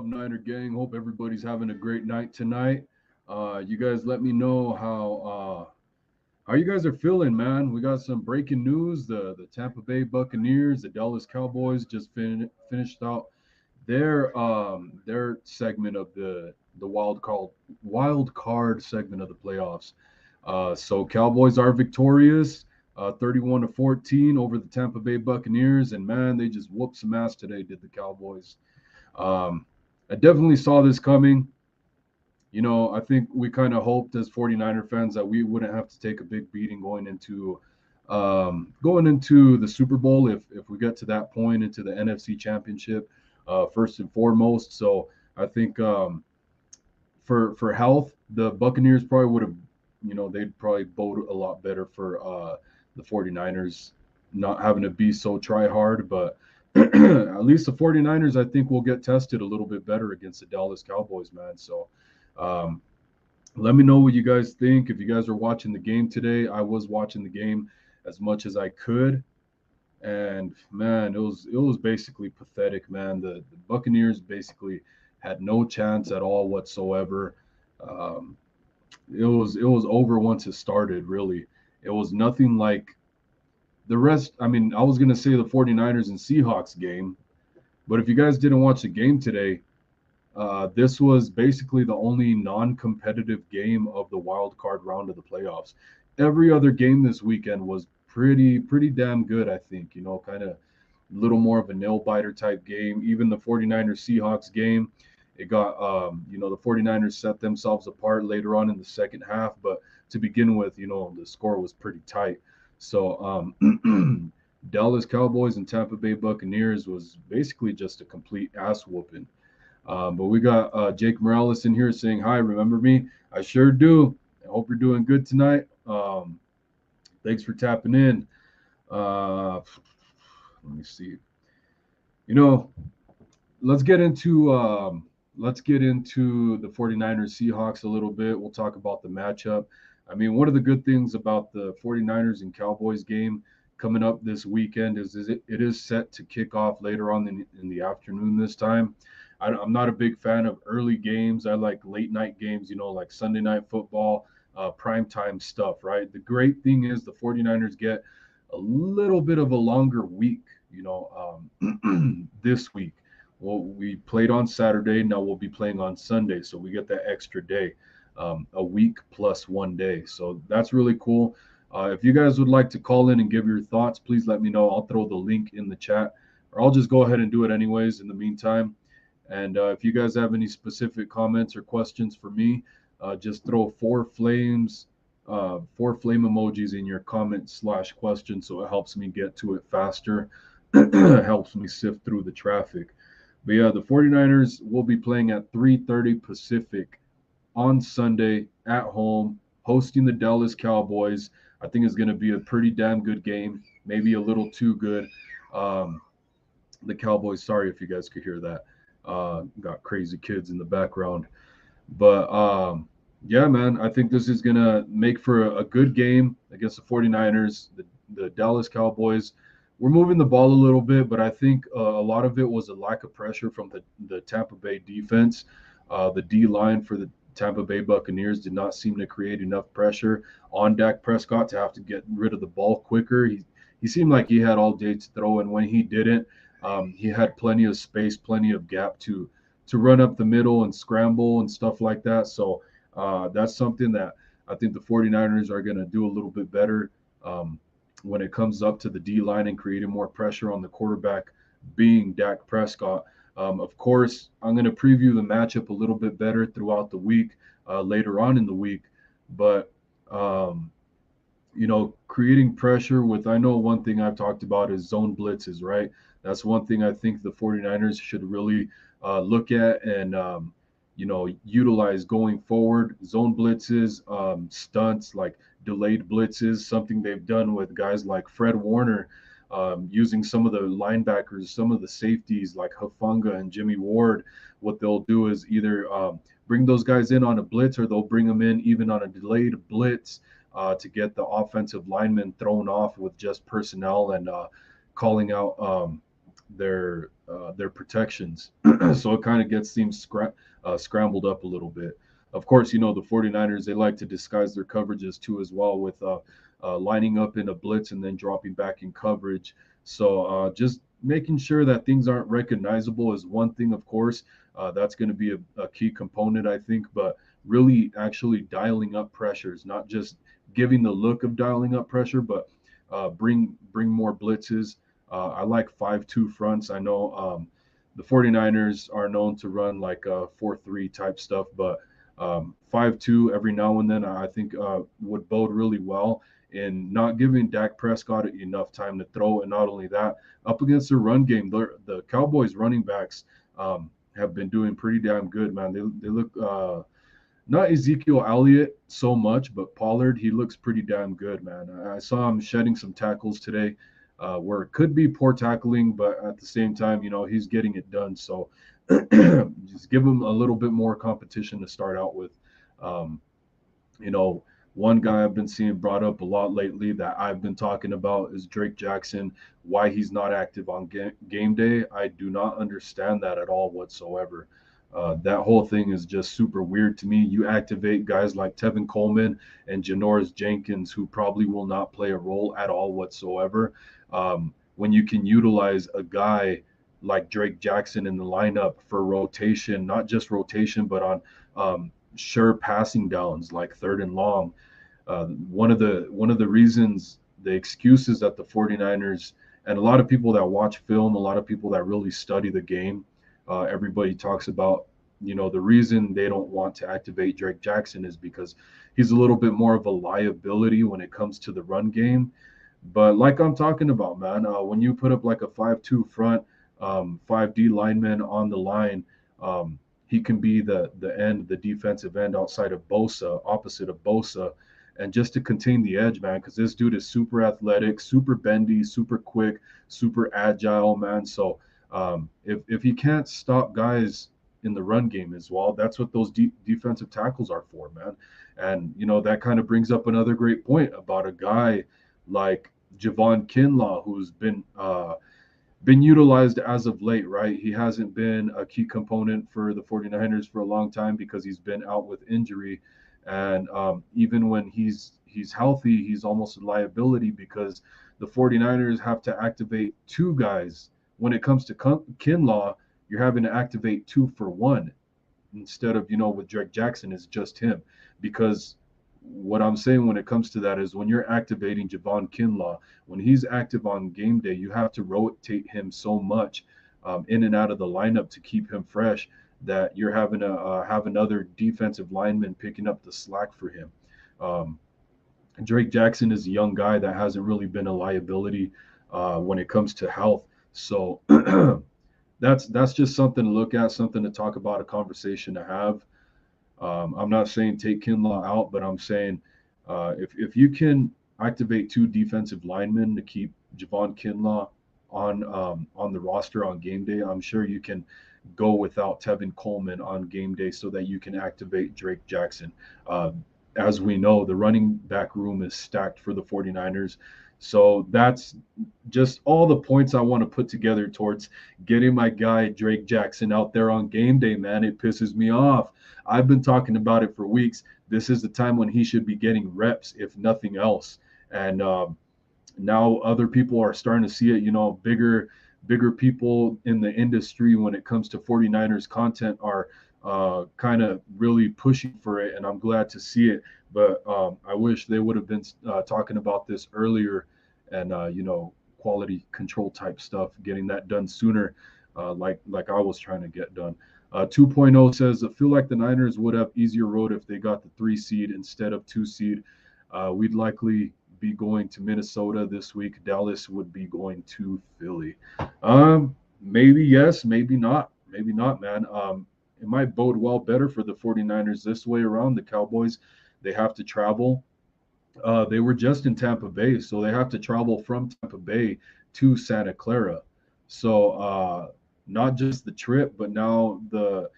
Niner gang? Hope everybody's having a great night tonight. You guys let me know how you guys are feeling, man. We got some breaking news. The Tampa Bay Buccaneers, the Dallas Cowboys just finished out their segment of the wild card segment of the playoffs. So Cowboys are victorious, 31-14 over the Tampa Bay Buccaneers, and man, they just whooped some ass today. Did the Cowboys? Um, I definitely saw this coming. I think we kind of hoped as 49er fans that we wouldn't have to take a big beating going into the Super Bowl if we get to that point into the NFC Championship, first and foremost. So I think for health, the Buccaneers probably would have, they'd probably bode a lot better for the 49ers not having to be so try hard. But at least the 49ers, I think, will get tested a little bit better against the Dallas Cowboys, man. So um, let me know what you guys think. If you guys are watching the game today, I was watching the game as much as I could. And man, it was basically pathetic, man. The Buccaneers basically had no chance at all whatsoever. Um, it was over once it started, really. It was nothing like the rest. I mean, I was gonna say the 49ers and Seahawks game, but if you guys didn't watch the game today, this was basically the only non-competitive game of the wild card round of the playoffs. Every other game this weekend was pretty damn good, I think. Kind of a little more of a nail biter type game. Even the 49ers Seahawks game, it got the 49ers set themselves apart later on in the second half, but to begin with, the score was pretty tight. So Dallas Cowboys and Tampa Bay Buccaneers was basically just a complete ass whooping. But we got Jake Morales in here saying, "Hi, remember me? I sure do. I hope you're doing good tonight. Thanks for tapping in." Let me see. You know, let's get into the 49ers Seahawks a little bit. We'll talk about the matchup. I mean, one of the good things about the 49ers and Cowboys game coming up this weekend is it is set to kick off later on in the afternoon this time. I'm not a big fan of early games. I like late night games, like Sunday night football, prime time stuff, right? The great thing is the 49ers get a little bit of a longer week, this week. Well, we played on Saturday. Now we'll be playing on Sunday. So we get that extra day, a week plus 1 day. So that's really cool. If you guys would like to call in and give your thoughts, please let me know. I'll throw the link in the chat, or I'll just go ahead and do it anyways in the meantime. And if you guys have any specific comments or questions for me, just throw four flame emojis in your comment/question, so it helps me get to it faster. It helps me sift through the traffic. But yeah, the 49ers will be playing at 3:30 Pacific on Sunday at home, hosting the Dallas Cowboys. I think it's going to be a pretty damn good game, maybe a little too good. Um, the Cowboys, sorry if you guys could hear that. Got crazy kids in the background. But yeah, man, I think this is going to make for a good game against the 49ers. The Dallas Cowboys, we're moving the ball a little bit, but I think a lot of it was a lack of pressure from the Tampa Bay defense. The D line for the Tampa Bay Buccaneers did not seem to create enough pressure on Dak Prescott to have to get rid of the ball quicker. He seemed like he had all day to throw, and when he didn't, he had plenty of space, plenty of gap to run up the middle and scramble and stuff like that. So that's something that I think the 49ers are going to do a little bit better when it comes up to the D line and creating more pressure on the quarterback, being Dak Prescott. Of course, I'm going to preview the matchup a little bit better throughout the week, later on in the week. But creating pressure with, I know one thing I've talked about is zone blitzes, right? That's one thing I think the 49ers should really look at and, utilize going forward. Zone blitzes, stunts like delayed blitzes, something they've done with guys like Fred Warner, using some of the linebackers, some of the safeties like Hufanga and Jimmy Ward. What they'll do is either bring those guys in on a blitz, or they'll bring them in even on a delayed blitz to get the offensive linemen thrown off with just personnel and calling out their their protections. So it kind of gets things scrambled up a little bit. Of course, the 49ers, they like to disguise their coverages too as well with lining up in a blitz and then dropping back in coverage. So just making sure that things aren't recognizable is one thing, of course. That's going to be a key component, I think, but really actually dialing up pressures, not just giving the look of dialing up pressure, but bring more blitzes. I like 5-2 fronts. I know the 49ers are known to run like 4-3 type stuff, but 5-2 every now and then I think would bode really well in not giving Dak Prescott enough time to throw. And not only that, up against the run game, the Cowboys running backs have been doing pretty damn good, man. They look not Ezekiel Elliott so much, but Pollard, he looks pretty damn good, man. I saw him shedding some tackles today, where it could be poor tackling, but at the same time, he's getting it done. So just give him a little bit more competition to start out with. Um, you know, One guy I've been seeing brought up a lot lately that I've been talking about is Drake Jackson. Why he's not active on game day, I do not understand that at all whatsoever. That whole thing is just super weird to me. You activate guys like Tevin Coleman and Janoris Jenkins, who probably will not play a role at all whatsoever, when you can utilize a guy like Drake Jackson in the lineup for rotation, not just rotation, but on sure passing downs like third and long. One of the reasons, the excuses that the 49ers and a lot of people that watch film, a lot of people that really study the game, everybody talks about, the reason they don't want to activate Drake Jackson is because he's a little bit more of a liability when it comes to the run game. But like I'm talking about, man, when you put up like a 5-2 front, 5D lineman on the line, he can be the defensive end outside of Bosa, opposite of Bosa, and just to contain the edge, man, because this dude is super athletic, super bendy, super quick, super agile, man. So if he can't stop guys in the run game as well, that's what those defensive tackles are for, man. And that kind of brings up another great point about a guy like Javon Kinlaw, who's been utilized as of late, right? He hasn't been a key component for the 49ers for a long time because he's been out with injury. And even when he's healthy, he's almost a liability because the 49ers have to activate two guys. When it comes to Kinlaw, you're having to activate 2 for 1 instead of, with Drake Jackson, it's just him. Because what I'm saying when it comes to that is when you're activating Javon Kinlaw, when he's active on game day, you have to rotate him so much in and out of the lineup to keep him fresh that you're having to have another defensive lineman picking up the slack for him. Um, Drake Jackson is a young guy that hasn't really been a liability when it comes to health. So that's just something to look at, something to talk about, a conversation to have. I'm not saying take Kinlaw out, but I'm saying if you can activate two defensive linemen to keep Javon Kinlaw on the roster on game day, I'm sure you can go without Tevin Coleman on game day so that you can activate Drake Jackson. Uh, as we know, the running back room is stacked for the 49ers. So that's just all the points I want to put together towards getting my guy Drake Jackson out there on game day, man. It pisses me off. I've been talking about it for weeks. This is the time when he should be getting reps, if nothing else. And now other people are starting to see it. Bigger people in the industry when it comes to 49ers content are kind of really pushing for it, and I'm glad to see it. But I wish they would have been talking about this earlier, and quality control type stuff, getting that done sooner, like I was trying to get done. 2.0 says, I feel like the Niners would have easier road if they got the 3 seed instead of 2 seed. We'd likely be going to Minnesota this week. Dallas would be going to Philly. Maybe yes, maybe not. Maybe not, man. It might bode well better for the 49ers this way around. The Cowboys, they have to travel. They were just in Tampa Bay, so they have to travel from Tampa Bay to Santa Clara. So not just the trip, but now the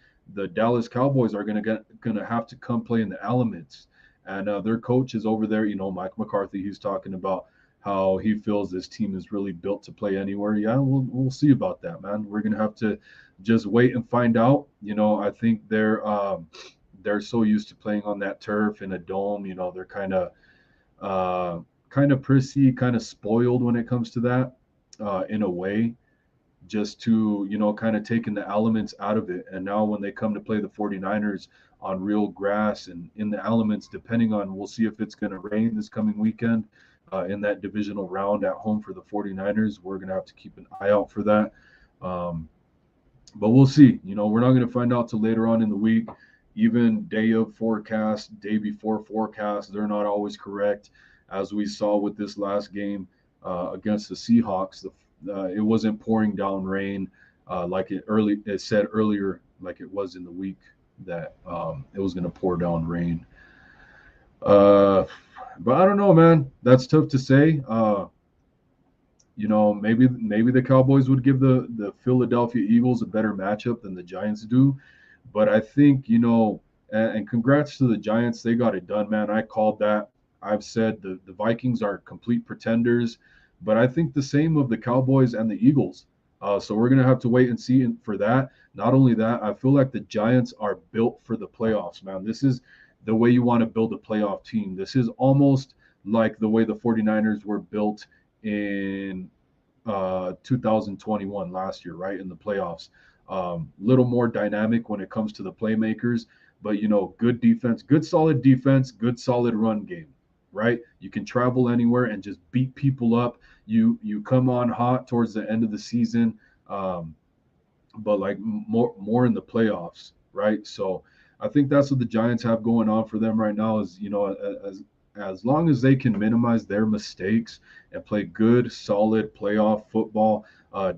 Dallas Cowboys are gonna have to come play in the elements, and their coach is over there. Mike McCarthy. He's talking about how he feels this team is really built to play anywhere. Yeah, we'll see about that, man. We're gonna have to just wait and find out. I think they're so used to playing on that turf in a dome. They're kind of prissy, kind of spoiled when it comes to that, in a way, just to kind of taking the elements out of it. And now when they come to play the 49ers on real grass and in the elements, depending on, we'll see if it's going to rain this coming weekend, in that divisional round at home for the 49ers. We're going to have to keep an eye out for that. But we'll see. We're not going to find out till later on in the week. Even day of forecast, day before forecast, they're not always correct, as we saw with this last game against the Seahawks. It wasn't pouring down rain, like it said earlier, like it was in the week, that it was going to pour down rain. But I don't know, man. That's tough to say. Maybe the Cowboys would give the Philadelphia Eagles a better matchup than the Giants do. But I think, and congrats to the Giants. They got it done, man. I called that. I've said the Vikings are complete pretenders, but I think the same of the Cowboys and the Eagles. So we're going to have to wait and see for that. Not only that, I feel like the Giants are built for the playoffs, man. This is the way you want to build a playoff team. This is almost like the way the 49ers were built in 2021 last year, right, in the playoffs. Little more dynamic when it comes to the playmakers, but good defense, good solid defense, good solid run game, right? You can travel anywhere and just beat people up. You come on hot towards the end of the season, but like more in the playoffs, right? So I think that's what the Giants have going on for them right now. Is as long as they can minimize their mistakes and play good, solid playoff football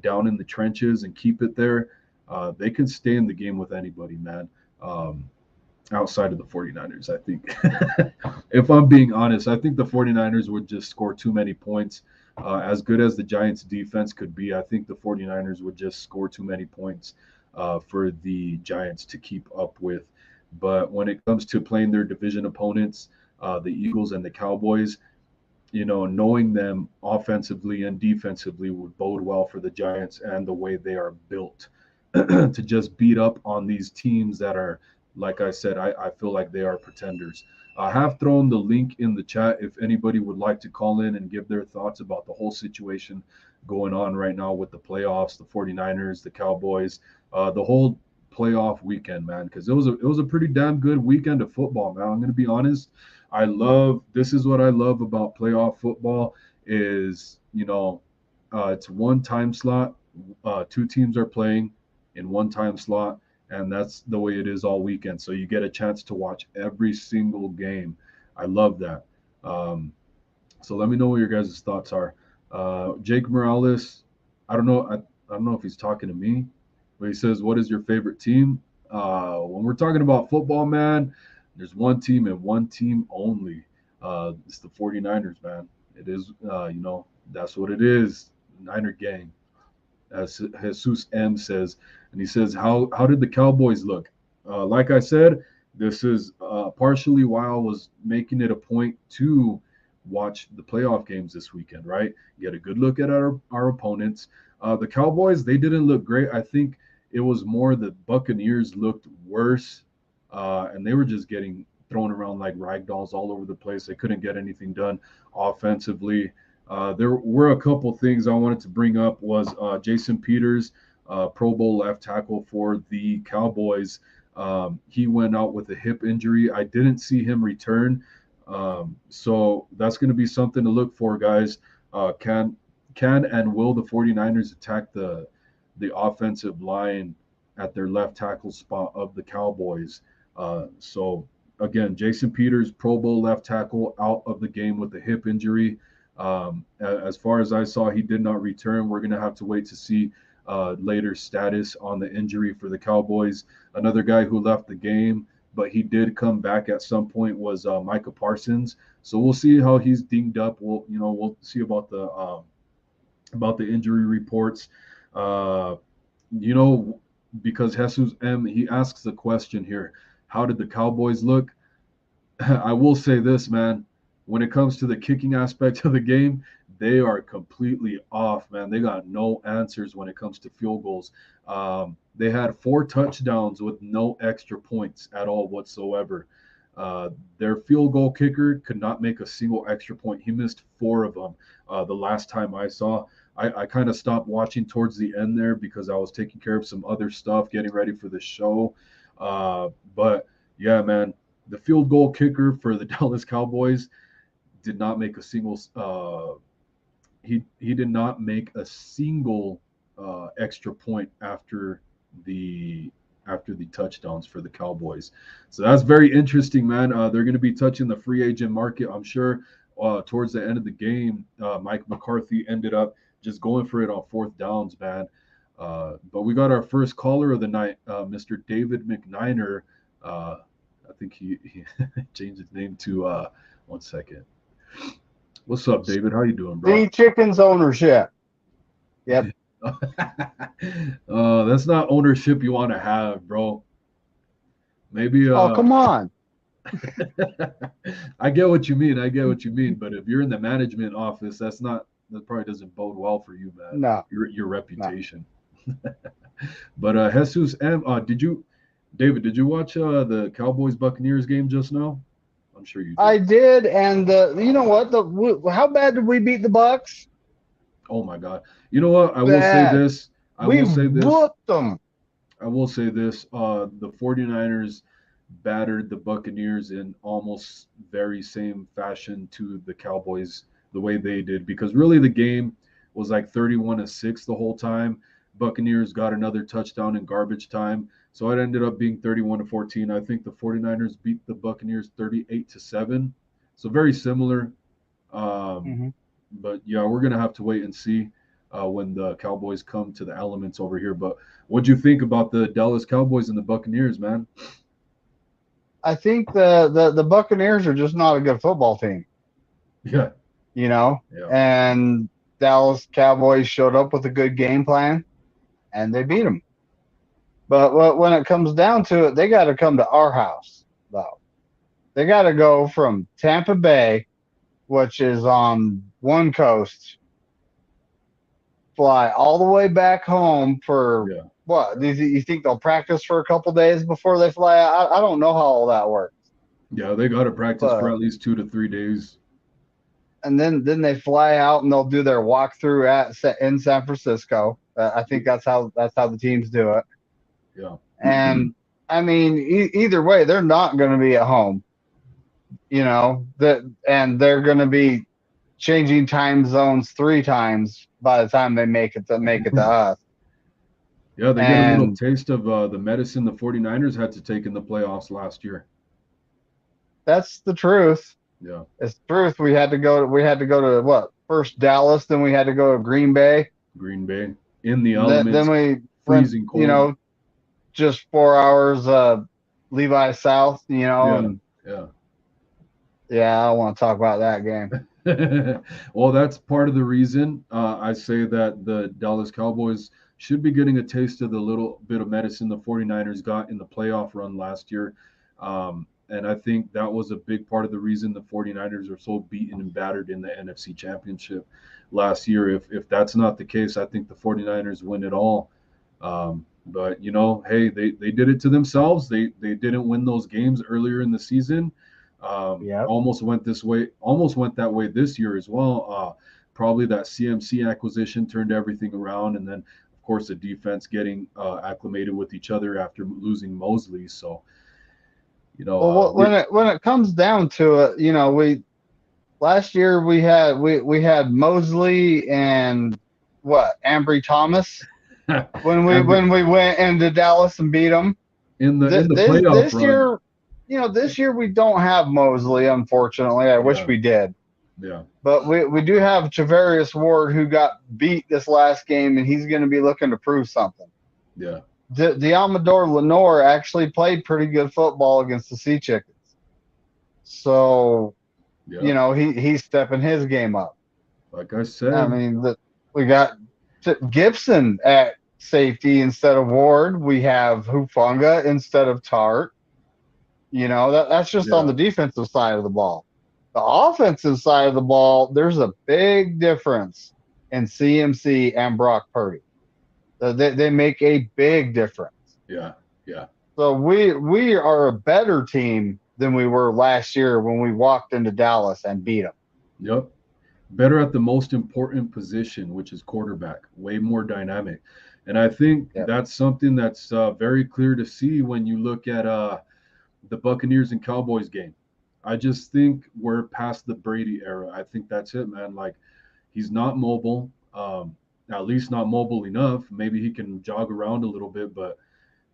down in the trenches and keep it there, they can stay in the game with anybody, man. Outside of the 49ers, I think. If I'm being honest, I think the 49ers would just score too many points. As good as the Giants defense could be, I think the 49ers would just score too many points for the Giants to keep up with. But when it comes to playing their division opponents, the Eagles and the Cowboys, knowing them offensively and defensively would bode well for the Giants and the way they are built to just beat up on these teams that are, like I said, I feel like they are pretenders. I have thrown the link in the chat if anybody would like to call in and give their thoughts about the whole situation going on right now with the playoffs, the 49ers, the Cowboys, the whole playoff weekend, man, because it was a pretty damn good weekend of football, man. I'm going to be honest. This is what I love about playoff football is, it's one time slot. Two teams are playing in one time slot, and that's the way it is all weekend. So you get a chance to watch every single game. I love that. So let me know what your guys' thoughts are. Jake Morales, I don't know. I don't know if he's talking to me, but he says, "What is your favorite team?" When we're talking about football, man, there's one team and one team only. It's the 49ers, man. It is, that's what it is. Niner gang, as Jesus M says. And he says, how did the Cowboys look? Like I said, this is partially why I was making it a point to watch the playoff games this weekend, right? Get a good look at our opponents. The Cowboys, they didn't look great. I think it was more the Buccaneers looked worse, and they were just getting thrown around like rag dolls all over the place. They couldn't get anything done offensively. There were a couple things I wanted to bring up. Was Jason Peters, Pro Bowl left tackle for the Cowboys. He went out with a hip injury. I didn't see him return. So that's going to be something to look for, guys. Can and will the 49ers attack the offensive line at their left tackle spot of the Cowboys? So again, Jason Peters, Pro Bowl left tackle, out of the game with a hip injury. As far as I saw, he did not return. We're going to have to wait to see later status on the injury for the Cowboys. Another guy who left the game, but he did come back at some point, was Micah Parsons. So we'll see how he's dinged up. We'll see about the injury reports. Because Jesus M, he asks the question here, how did the Cowboys look? I will say this, man. When it comes to the kicking aspect of the game, they are completely off, man. They got no answers when it comes to field goals. They had 4 touchdowns with no extra points at all whatsoever. Their field goal kicker could not make a single extra point. He missed 4 of them the last time I saw. I kind of stopped watching towards the end there because I was taking care of some other stuff, getting ready for the show. But yeah, man, the field goal kicker for the Dallas Cowboys did not make a single. He did not make a single extra point after the touchdowns for the Cowboys. So that's very interesting, man. They're going to be touching the free agent market, I'm sure. Towards the end of the game, Mike McCarthy ended up just going for it on 4th downs, man. But we got our first caller of the night, Mr. David McNiner. I think he changed his name to 1 second. What's up, David? How you doing, bro? The Chickens ownership. Yep. That's not ownership you want to have, bro. Maybe. Oh, come on. I get what you mean. I get what you mean. But if you're in the management office, that probably doesn't bode well for you, man. No. Your reputation. No. But Jesus M, David, did you watch the Cowboys Buccaneers game just now? I'm sure you did. I did, and you know what? How bad did we beat the Bucs? Oh my God! You know what? I will say this. We whooped them. I will say this. The 49ers battered the Buccaneers in almost very same fashion to the Cowboys, the way they did, because really the game was like 31-6 the whole time. Buccaneers got another touchdown in garbage time. So it ended up being 31-14. I think the 49ers beat the Buccaneers 38-7. So very similar. But yeah, we're going to have to wait and see when the Cowboys come to the elements over here. But what'd you think about the Dallas Cowboys and the Buccaneers, man? I think the Buccaneers are just not a good football team. Yeah. You know? Yeah. And Dallas Cowboys showed up with a good game plan, and they beat them. But when it comes down to it, they got to come to our house, though. They got to go from Tampa Bay, which is on one coast, fly all the way back home for what? You think they'll practice for a couple days before they fly out? I don't know how all that works. Yeah, they got to practice for at least 2 to 3 days. And then they fly out and they'll do their walkthrough in San Francisco. I think that's how the teams do it. Yeah. And I mean, either way, they're not going to be at home, you know, and they're going to be changing time zones 3 times by the time they make it to us. Yeah. They get a little taste of the medicine the 49ers had to take in the playoffs last year. That's the truth. Yeah. It's the truth. We had to go to what? First Dallas, then we had to go to Green Bay. Green Bay in the elements. Then we freezing cold. You know, just 4 hours Levi South, you know. Yeah, I don't want to talk about that game. Well, that's part of the reason I say that the Dallas Cowboys should be getting a taste of the little bit of medicine the 49ers got in the playoff run last year. And I think that was a big part of the reason the 49ers are so beaten and battered in the NFC Championship last year. If that's not the case, I think the 49ers win it all. But, you know, hey, they did it to themselves. They didn't win those games earlier in the season. Almost went that way this year as well. Probably that CMC acquisition turned everything around. And then, of course, the defense getting acclimated with each other after losing Mosley. So, you know, well, when it comes down to it, you know, last year we had Mosley and Ambry Thomas when we went into Dallas and beat them in the playoff this run. Year, you know, this year we don't have Mosley, unfortunately. I wish we did. Yeah. But we do have Travarius Ward, who got beat this last game, and he's going to be looking to prove something. Yeah. Diamador Lenore actually played pretty good football against the Sea Chickens. So, you know, he's stepping his game up. Like I said. I mean, we got Gibson at safety instead of Ward. We have Hufanga instead of Tart. You know, that's just on the defensive side of the ball. The offensive side of the ball, there's a big difference in CMC and Brock Purdy. They make a big difference. Yeah, yeah. So we are a better team than we were last year when we walked into Dallas and beat them. Yep. Better at the most important position, which is quarterback. Way more dynamic. And I think Yep. that's something that's very clear to see when you look at the Buccaneers and Cowboys game. I just think we're past the Brady era. I think that's it, man. Like, he's not mobile, at least not mobile enough. Maybe he can jog around a little bit, but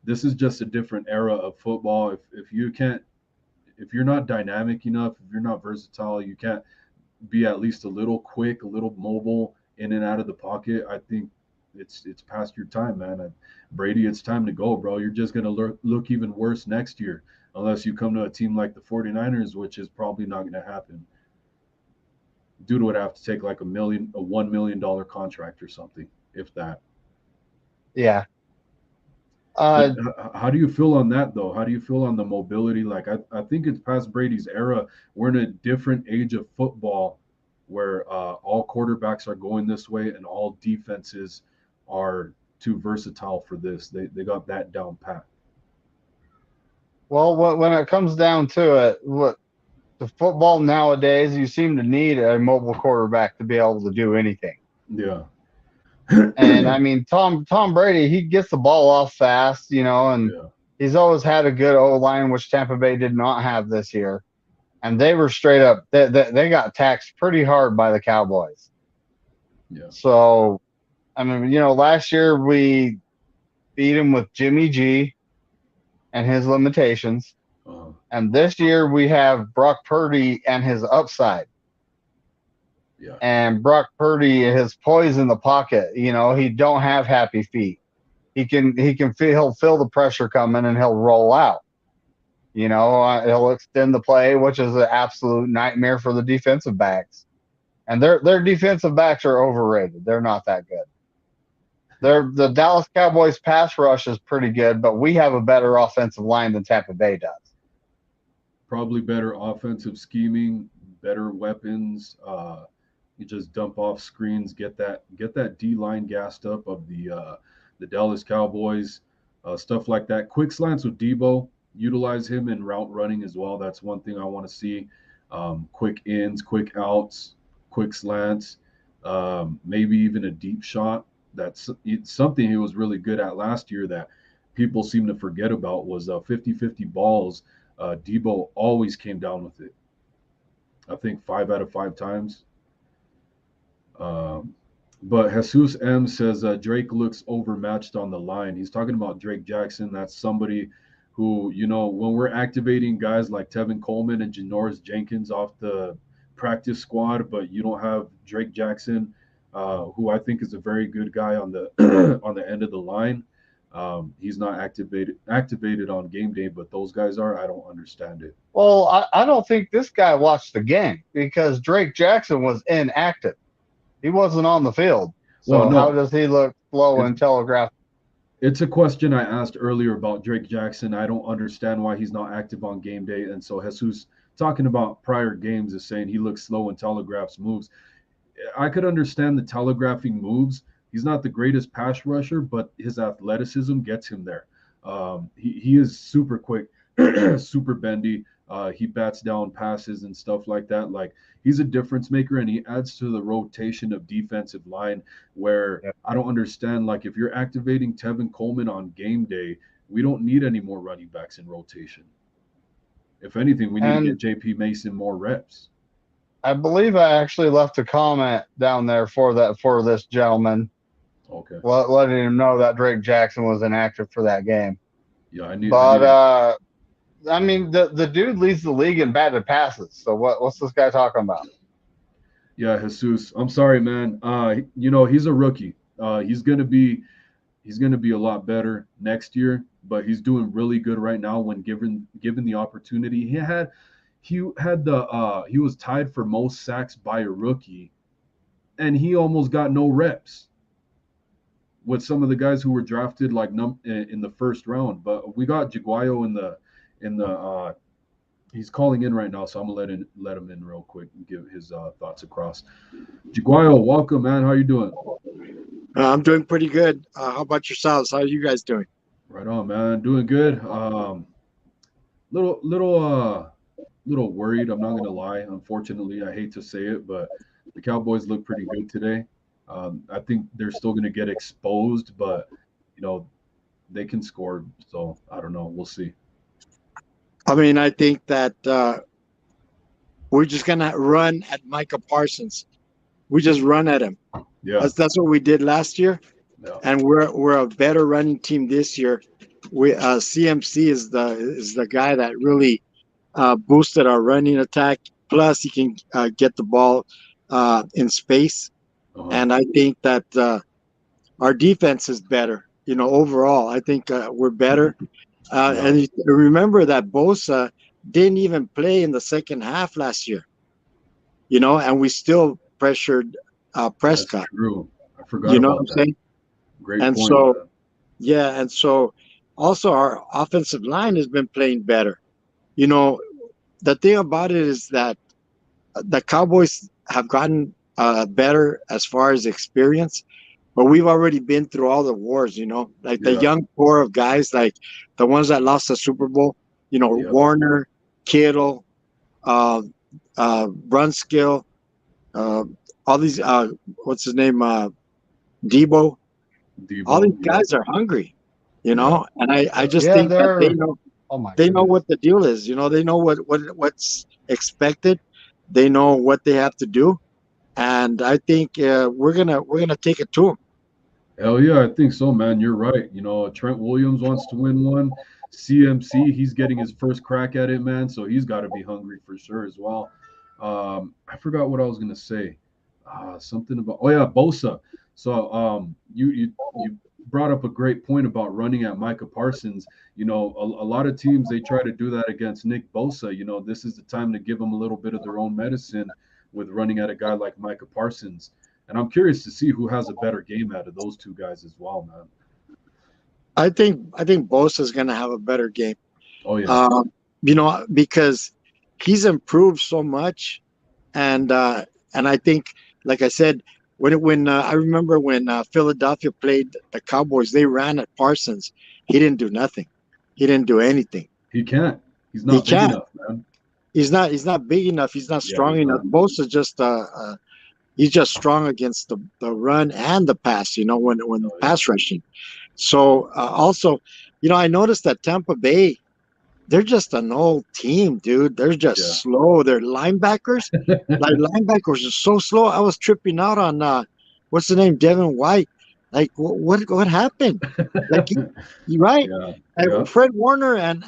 this is just a different era of football. If you can't, if you're not dynamic enough, if you're not versatile, you can't be at least a little quick, a little mobile in and out of the pocket. I think it's past your time, man. Brady, it's time to go, bro. You're just gonna look even worse next year unless you come to a team like the 49ers, which is probably not going to happen. Dude would have to take like a $1 million contract or something, if that. Yeah. But Uh, how do you feel on that, though? How do you feel on the mobility? Like, I think it's past Brady's era. We're in a different age of football where all quarterbacks are going this way and all defenses are too versatile for this. They got that down pat. well, when it comes down to it, what the football nowadays, you seem to need a mobile quarterback to be able to do anything. Yeah. And I mean, Tom Brady, he gets the ball off fast, and Yeah. he's always had a good O line, which Tampa Bay did not have this year. And they were straight up, they got taxed pretty hard by the Cowboys. Yeah. So, I mean, last year we beat him with Jimmy G and his limitations. Uh, And this year we have Brock Purdy and his upside. yeah. And Brock Purdy, his poise in the pocket, he don't have happy feet. He can feel, he'll feel the pressure coming and he'll roll out. He'll extend the play, which is an absolute nightmare for the defensive backs. And their defensive backs are overrated. They're not that good. The Dallas Cowboys pass rush is pretty good, but we have a better offensive line than Tampa Bay does. Probably better offensive scheming, better weapons. You just dump off screens, get that D line gassed up of the Dallas Cowboys, stuff like that. Quick slants with Debo, utilize him in route running as well. That's one thing I want to see. Quick ins, quick outs, quick slants, maybe even a deep shot. That's something he was really good at last year that people seem to forget about was 50-50 balls. Debo always came down with it. I think 5 out of 5 times. Um, but Jesus M says Drake looks overmatched on the line. He's talking about Drake Jackson. That's somebody who, when we're activating guys like Tevin Coleman and Janoris Jenkins off the practice squad, but you don't have Drake Jackson, who I think is a very good guy on the on the end of the line. He's not activated on game day, but those guys are. I don't understand it. Well, I don't think this guy watched the game because Drake Jackson was inactive. He wasn't on the field. Well, So how no, does he look slow it's and telegraph? it's a question I asked earlier about Drake Jackson. I don't understand why he's not active on game day. And so Jesus talking about prior games is saying he looks slow and telegraphs moves. I could understand the telegraphing moves. He's not the greatest pass rusher, but his athleticism gets him there. He is super quick, super bendy. He bats down passes and stuff like that. Like, he's a difference maker, and he adds to the rotation of defensive line. Where Yep. I don't understand, like, if you're activating Tevin Coleman on game day, we don't need any more running backs in rotation. If anything, we need to get And JP Mason more reps. I believe I actually left a comment down there for this gentleman, Okay. letting him know that Drake Jackson was inactive for that game. Yeah, I But need I mean, the dude leads the league in batted passes. So what's this guy talking about? Yeah, Jesus. I'm sorry, man. He's a rookie. He's gonna be a lot better next year, but he's doing really good right now when given the opportunity. He was tied for most sacks by a rookie, and he almost got no reps with some of the guys who were drafted like in the first round. But we got Jaguayo in the He's calling in right now, so I'm gonna let him in real quick and give his thoughts across. Jaguayo, welcome, man. How you doing? I'm doing pretty good. How about yourselves? How are you guys doing? Right on, man. Doing good. Little worried. I'm not gonna lie. Unfortunately, I hate to say it, but the Cowboys look pretty good today. I think they're still gonna get exposed, but you know they can score. So I don't know. We'll see. I mean, I think that we're just gonna run at Micah Parsons. We just run at him. Yeah, That's what we did last year, yeah, and we're a better running team this year. We CMC is the guy that really boosted our running attack. Plus, he can get the ball in space, uh-huh. and I think that our defense is better. You know, overall, I think we're better. Yeah. And you remember that Bosa didn't even play in the second half last year. You know, and we still pressured That's Prescott. true. I forgot You know what about I'm that. saying? Great And point, so, man. yeah, and so also our offensive line has been playing better. You know, the thing about it is that the Cowboys have gotten better as far as experience, but we've already been through all the wars. You know, like the Yeah. young core of guys, like the ones that lost the Super Bowl. You know, Yep. Warner, Kittle, uh, Brunskill, uh, all these. What's his name? Debo. All Debo. these Yep. guys are hungry. You Yeah. know, and I Yeah. just Yeah, think that they're. Oh my they know goodness. what the deal is. You know, they know what's expected. They know what they have to do, and I think we're gonna take it to them. Hell yeah, I think so, man. You're right. Trent Williams wants to win one. CMC, he's getting his first crack at it, man. So he's got to be hungry for sure as well. I forgot what I was gonna say. Something about oh yeah, Bosa. So you brought up a great point about running at Micah Parsons. A lot of teams they try to do that against Nick Bosa. This is the time to give them a little bit of their own medicine with running at a guy like Micah Parsons. And I'm curious to see who has a better game out of those two guys as well, man. I think Bosa's gonna have a better game. Oh yeah, Um, you know, because he's improved so much, and I think, like I said, when I remember when Philadelphia played the Cowboys, they ran at Parsons. He didn't do nothing. He didn't do anything. he can't. He's He not big can't. enough, man. He's not big enough. He's not Yeah, strong he's enough. not. Bosa just he's just strong against the run and the pass. You know, when Oh yeah, pass rushing. So also, you know, I noticed that Tampa Bay, they're just an old team, dude. They're yeah. just slow. They're linebackers. Like linebackers are so slow. I was tripping out on what's the name, Devin White. Like what happened? Like you right? Yeah, yeah, And Fred Warner and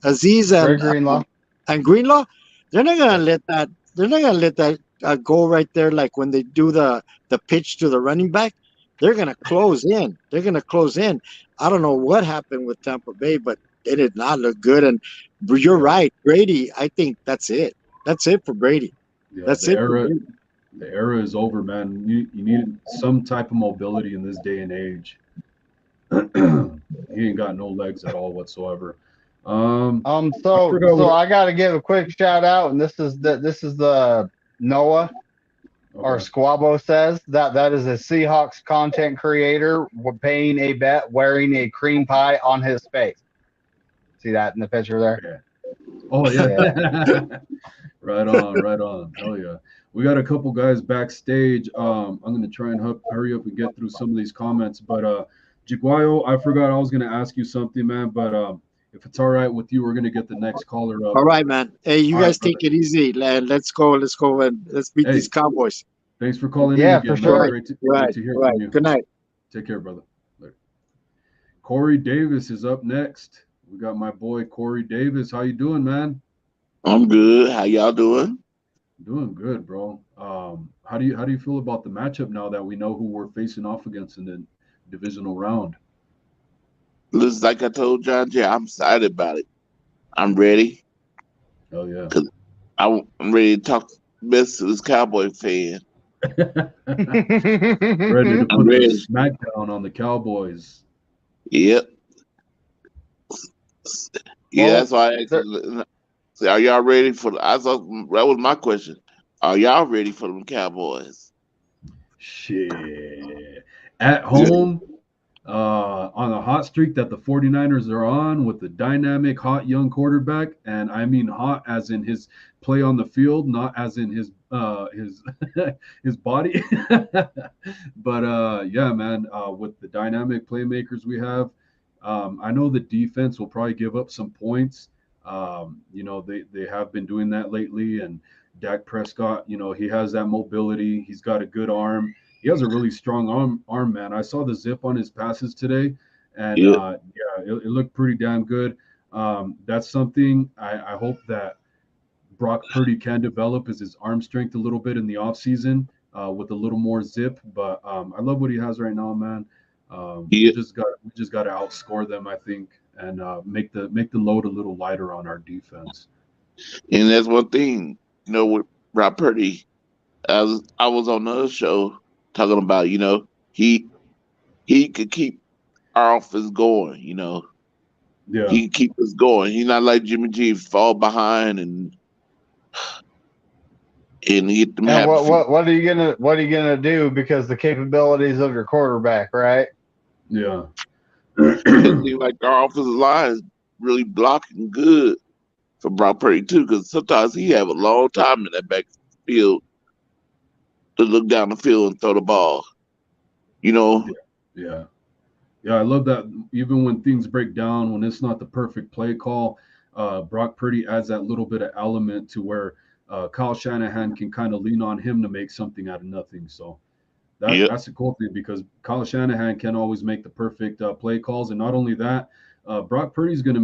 Aziz Greg Greenlaw. and Greenlaw, they're not yeah, gonna let that. They're not gonna let that go right there. Like when they do the pitch to the running back, they're gonna close in. They're gonna close in. I don't know what happened with Tampa Bay, but they did not look good. And you're yeah, right, Brady. I think that's it. That's it for Brady. yeah. That's it for Brady. The era is over, man. You need some type of mobility in this day and age. He ain't got no legs at all whatsoever. I So forgot what. I got to give a quick shout out, and this is the Noah or Okay. Squabo says that is a Seahawks content creator paying a bet wearing a cream pie on his face. See that in the picture there? Okay. Oh Yeah. yeah. Right on, right on. Hell yeah. We got a couple guys backstage. I'm gonna try and hurry up and get through some of these comments. But Jiguayo, I forgot I was gonna ask you something, man. But if it's all right with you, we're gonna get the next caller up. All right, man. Hey, you All right, guys brother. take it easy. Let's go. Let's go and let's beat these Hey, Cowboys. thanks for calling in Yeah, for again, man. sure. Right, Great right, to hear from right. you. Good night. Take care, brother. Later. Corey Davis is up next. We got my boy Corey Davis. How you doing, man? I'm good. How y'all doing? Doing good, bro. How do you feel about the matchup now that we know who we're facing off against in the divisional round? Listen, like I told John Jay, I'm excited about it. I'm ready Oh yeah. because I'm ready to talk mess to this Cowboy fan. Ready to I'm put the ready. smackdown on the Cowboys. Yep. Yeah, that's why I asked they're- you. So are y'all ready for the? I thought that was my question. Are y'all ready for them Cowboys? Shit. At home, on a hot streak that the 49ers are on with the dynamic, hot young quarterback, and I mean hot as in his play on the field, not as in his his body. But yeah, man, with the dynamic playmakers we have, I know the defense will probably give up some points. They have been doing that lately, and Dak Prescott, he has that mobility. He's got a good arm. He has a really strong arm, man. I saw the zip on his passes today, and Yeah, yeah, it looked pretty damn good. That's something I hope that Brock Purdy can develop is his arm strength a little bit in the offseason with a little more zip. But I love what he has right now, man. We yeah, just got to outscore them, I think, and make the load a little lighter on our defense. and that's one thing. With Rob Purdy, I was on another show talking about. He could keep our offense going. Yeah, He could keep us going. He's not like Jimmy G fall behind and get them and happy feet. what are you gonna do because the capabilities of your quarterback, right? yeah. It seems like our offensive line is really blocking good for Brock Purdy too, because sometimes he have a long time in that backfield to look down the field and throw the ball. You know, Yeah, yeah. Yeah, I love that. Even when things break down, when it's not the perfect play call, Brock Purdy adds that little bit of element to where Kyle Shanahan can kind of lean on him to make something out of nothing. So yeah, that's the cool thing because Kyle Shanahan can always make the perfect play calls, and not only that, Brock Purdy's gonna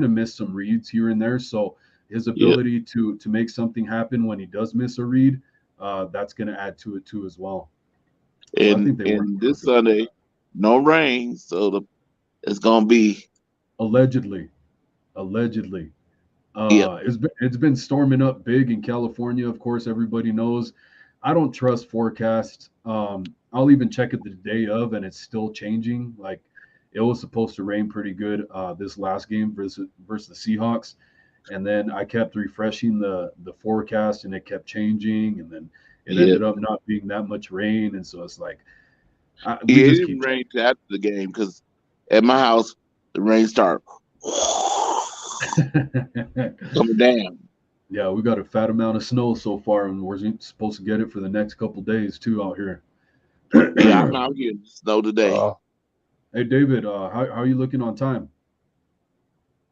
miss some reads here and there. So his yeah. ability to make something happen when he does miss a read, that's gonna add to it too as well. So I And think they work and this perfectly. Sunday, no rain, so it's gonna be Allegedly, allegedly. yeah, It's been storming up big in California. Of course, everybody knows. I don't trust forecasts. I'll even check it the day of, and it's still changing. Like it was supposed to rain pretty good this last game versus the Seahawks, and then I kept refreshing the forecast, and it kept changing, and then it yeah. ended up not being that much rain, and so it's like we Yeah, it just didn't keep rain till after the game because at my house the rain started checking. coming down. Yeah, we got a fat amount of snow so far, and we're supposed to get it for the next couple days too out here. Yeah, I'm out here in the snow today. Uh, Hey, David, how are you looking on time?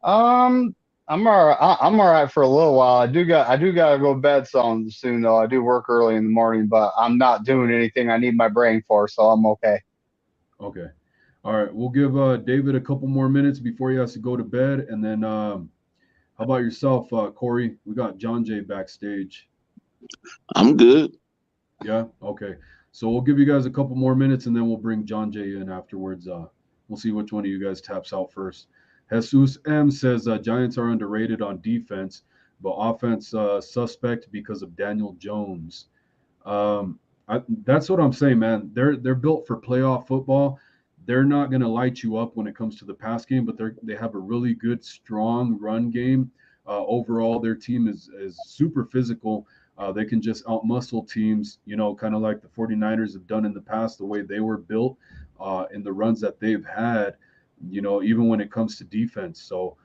um, I'm all right. I'm all right for a little while. I do got to go to bed soon though. I do work early in the morning, but I'm not doing anything I need my brain for, so I'm okay. Okay. All right, we'll give David a couple more minutes before he has to go to bed, and then how about yourself, Corey? We got John Jay backstage. I'm good. Yeah. Okay. So we'll give you guys a couple more minutes, and then we'll bring John Jay in afterwards. We'll see which one of you guys taps out first. Jesus M says Giants are underrated on defense, but offense suspect because of Daniel Jones. Um, that's what I'm saying, man. They're built for playoff football. They're not going to light you up when it comes to the pass game, but they have a really good, strong run game. Overall, their team is super physical. They can just outmuscle teams, kind of like the 49ers have done in the past, the way they were built in the runs that they've had, even when it comes to defense. So,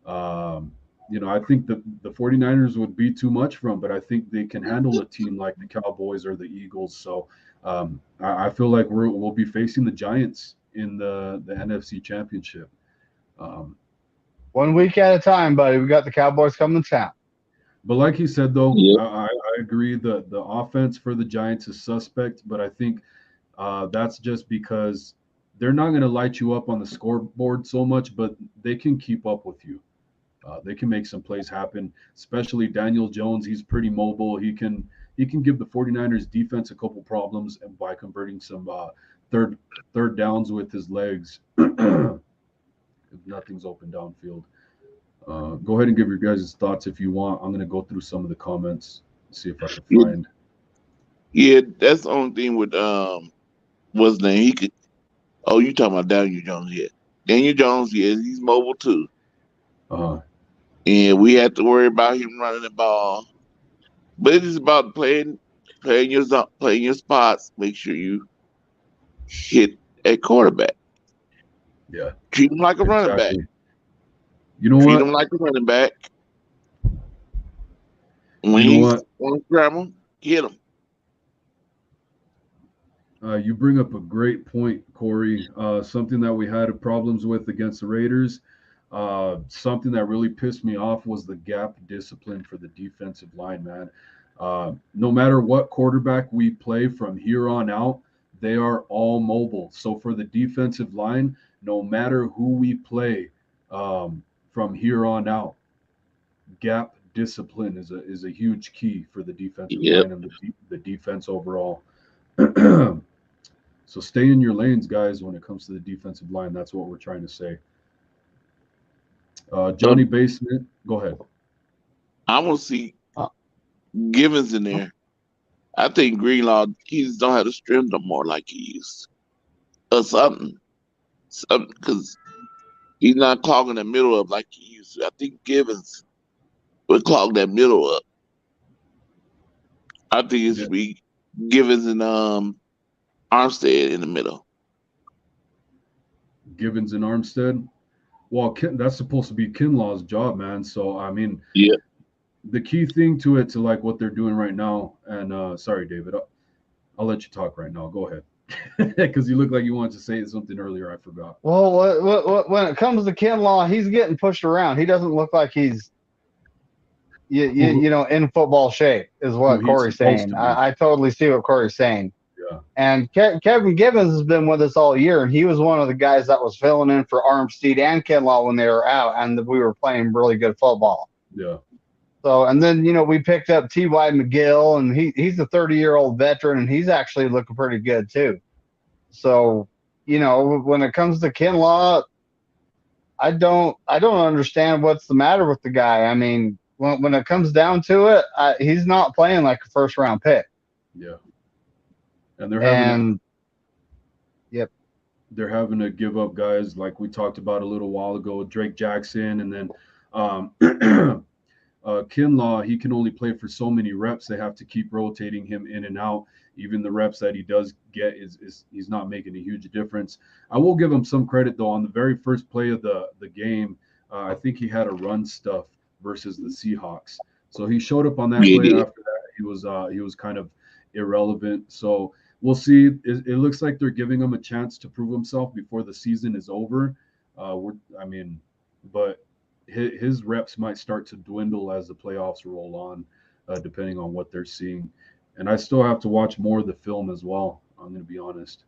I think the 49ers would be too much for them, but I think they can handle a team like the Cowboys or the Eagles. So I feel like we'll be facing the Giants in the NFC Championship. Um, 1 week at a time, buddy. We got the Cowboys coming to town. but like he said, though, Yeah, I agree the offense for the Giants is suspect, but I think that's just because they're not going to light you up on the scoreboard so much, but they can keep up with you. They can make some plays happen, especially Daniel Jones. He's pretty mobile. He can give the 49ers defense a couple problems and by converting some third third downs with his legs if nothing's open downfield. Go ahead and give your guys' thoughts if you want. I'm going to go through some of the comments, see if I can yeah, find. yeah. That's the only thing with what's his name? He could. Oh, you talking about Daniel Jones? Yeah, Daniel Jones. Yeah, he's mobile too. And we had to worry about him running the ball. But it is about playing your spots. Make sure you hit a quarterback. Yeah. Treat him like a running back. Exactly. You know Treat what? him like a running back. When You know he's what? on scramble, get him. You bring up a great point, Corey. Something that we had problems with against the Raiders. Something that really pissed me off was the gap discipline for the defensive line, man. No matter what quarterback we play from here on out, they are all mobile. So for the defensive line, no matter who we play from here on out, gap discipline is a huge key for the defensive Yep. line and the defense overall. So stay in your lanes, guys, when it comes to the defensive line. That's what we're trying to say. Johnny Basement, go ahead. I want to see Givens in there. I think Greenlaw, he just don't have the strength no more like he used to. Or something. Because he's not clogging the middle up like he used to. I think Givens would clog that middle up. I think it should be Givens and Armstead in the middle. Givens and Armstead. Well, that's supposed to be Kinlaw's job, man. So I mean, yeah, the key thing to it, to like what they're doing right now. And sorry, David, I'll let you talk right now. Go ahead, because you look like you wanted to say something earlier. I forgot. Well, when it comes to Kinlaw, he's getting pushed around. He doesn't look like he's in football shape, is what Corey's saying. I totally see what Corey's saying. Yeah. And Kevin Givens has been with us all year, and he was one of the guys that was filling in for Armstead and Kinlaw when they were out, and we were playing really good football. Yeah. So, and then, we picked up T.Y. McGill, and he's a 30-year-old veteran, and he's actually looking pretty good too. So, when it comes to Kinlaw, I don't understand what's the matter with the guy. I mean, when it comes down to it, he's not playing like a first-round pick. Yeah. And they're having to give up guys like we talked about a little while ago, Drake Jackson, and then Kinlaw. He can only play for so many reps. They have to keep rotating him in and out. Even the reps that he does get is he's not making a huge difference. I will give him some credit though. On the very first play of the game, I think he had a run stuff versus the Seahawks. So he showed up on that play. After that, he was kind of irrelevant. So we'll see. It looks like they're giving him a chance to prove himself before the season is over. But his reps might start to dwindle as the playoffs roll on, depending on what they're seeing. And I still have to watch more of the film as well. I'm going to be honest.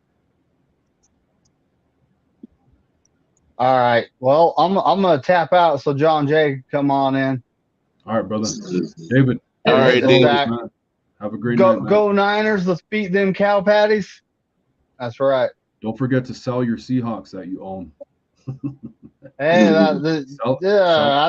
All right. Well, I'm going to tap out so John Jay can come on in. All right, brother. David. All right, David. Have a great night, man. Go Niners. Let's beat them cow patties. That's right. Don't forget to sell your Seahawks that you own. Hey, I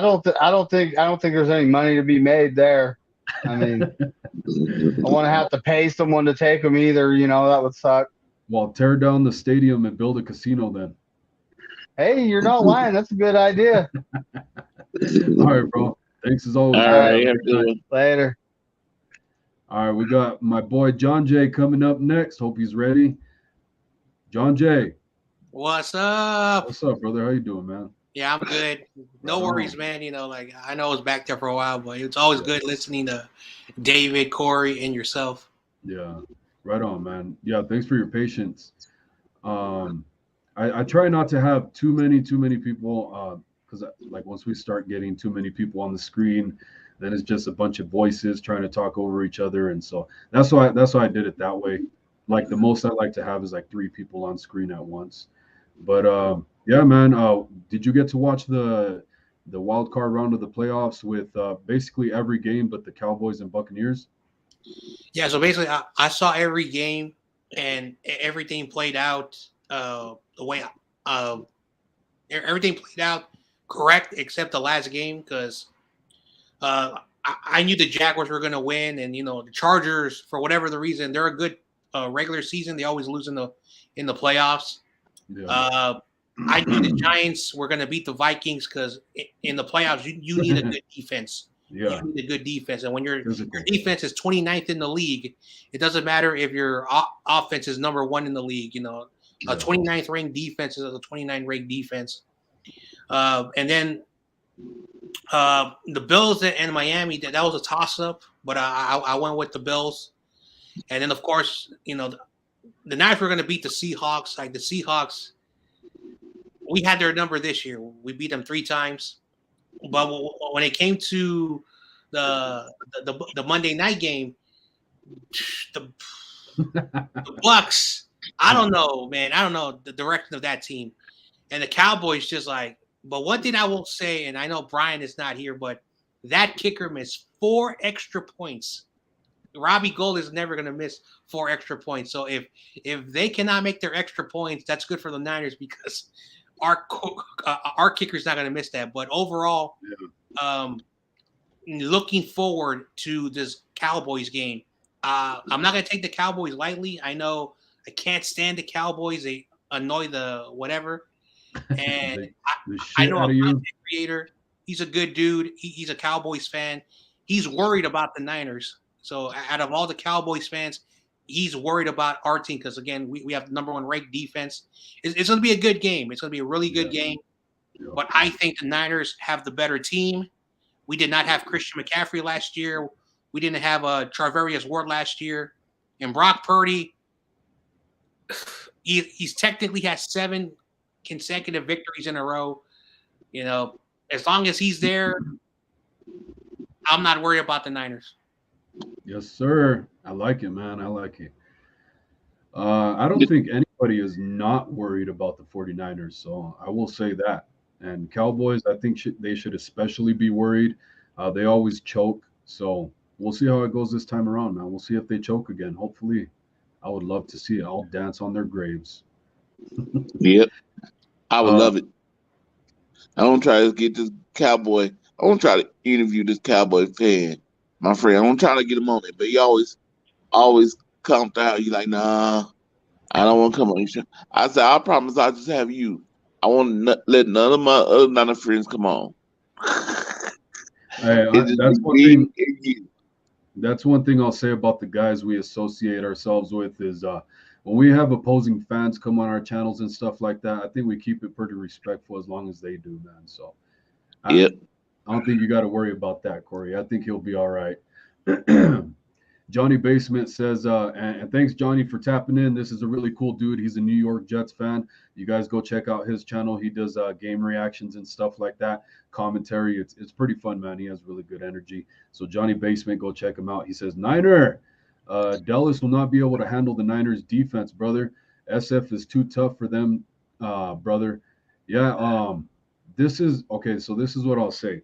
don't think there's any money to be made there. I mean, I want to have to pay someone to take them either. That would suck. Well, tear down the stadium and build a casino then. Hey, you're not lying. That's a good idea. All right, bro. Thanks as always. All right. Later. All right, we got my boy John Jay coming up next. Hope he's ready. John Jay. What's up? What's up, brother? How you doing, man? Yeah, I'm good. No worries, man. I know I was back there for a while, but it's always good listening to David, Corey, and yourself. Yeah, right on, man. Yeah, thanks for your patience. I try not to have too many people, because like once we start getting too many people on the screen, then it's just a bunch of voices trying to talk over each other, and so that's why I did it that way. Like the most I like to have is like 3 people on screen at once. But yeah, man. Did you get to watch the wild card round of the playoffs with basically every game but the Cowboys and Buccaneers? Yeah. So basically, I saw every game and everything played out the way everything played out correct except the last game because I knew the Jaguars were going to win, and the Chargers, for whatever the reason, they're a good regular season. They always lose in the playoffs. Yeah. I knew the Giants were going to beat the Vikings because in the playoffs, you need a good defense. Yeah. You need a good defense. And when your defense is 29th in the league, it doesn't matter if your offense is number 1 in the league. A 29th ranked defense is a 29th ranked defense. And then the Bills and Miami, that was a toss-up, but I went with the Bills. And then, of course, the Niners were going to beat the Seahawks. Like the Seahawks, we had their number this year. We beat them 3 times. But when it came to the Monday night game, the Bucs, I don't know, man. I don't know the direction of that team. And the Cowboys just like, but one thing I will say, and I know Brian is not here, but that kicker missed 4 extra points. Robbie Gould is never going to miss 4 extra points. So if they cannot make their extra points, that's good for the Niners because our kicker's not going to miss that. But overall, looking forward to this Cowboys game. I'm not going to take the Cowboys lightly. I know I can't stand the Cowboys. They annoy the whatever. And I know a content creator. He's a good dude. He's a Cowboys fan. He's worried about the Niners. So out of all the Cowboys fans, he's worried about our team because, again, we have the number 1 ranked defense. It's going to be a good game. It's going to be a really good game. Yeah. But I think the Niners have the better team. We did not have Christian McCaffrey last year. We didn't have Charvarius Ward last year. And Brock Purdy, he's technically has 7 consecutive victories in a row. As long as he's there, I'm not worried about the Niners. Yes, sir. I like it, man. I like it. I don't think anybody is not worried about the 49ers, so I will say that. And Cowboys, I think they should especially be worried. They always choke, so we'll see how it goes this time around, man. We'll see if they choke again. Hopefully, I would love to see it. I'll dance on their graves. Yep, I would love it. I don't try to get this Cowboy. I won't try to interview this Cowboy fan, my friend. I won't try to get him on it, but he always comes out. He's like, nah, I don't want to come on your show. I said, I promise I'll just have you. I won't let none of my other Niner friends come on. Hey, that's one thing I'll say about the guys we associate ourselves with is when we have opposing fans come on our channels and stuff like that, I think we keep it pretty respectful as long as they do, man. So I don't think you got to worry about that, Corey. I think he'll be all right. Johnny Basement says, and thanks, Johnny, for tapping in. This is a really cool dude. He's a New York Jets fan. You guys go check out his channel. He does game reactions and stuff like that, commentary. It's pretty fun, man. He has really good energy. So Johnny Basement, go check him out. He says, Niner, Dallas will not be able to handle the Niners defense, brother. SF is too tough for them, brother. Yeah, this is okay. So this is what I'll say.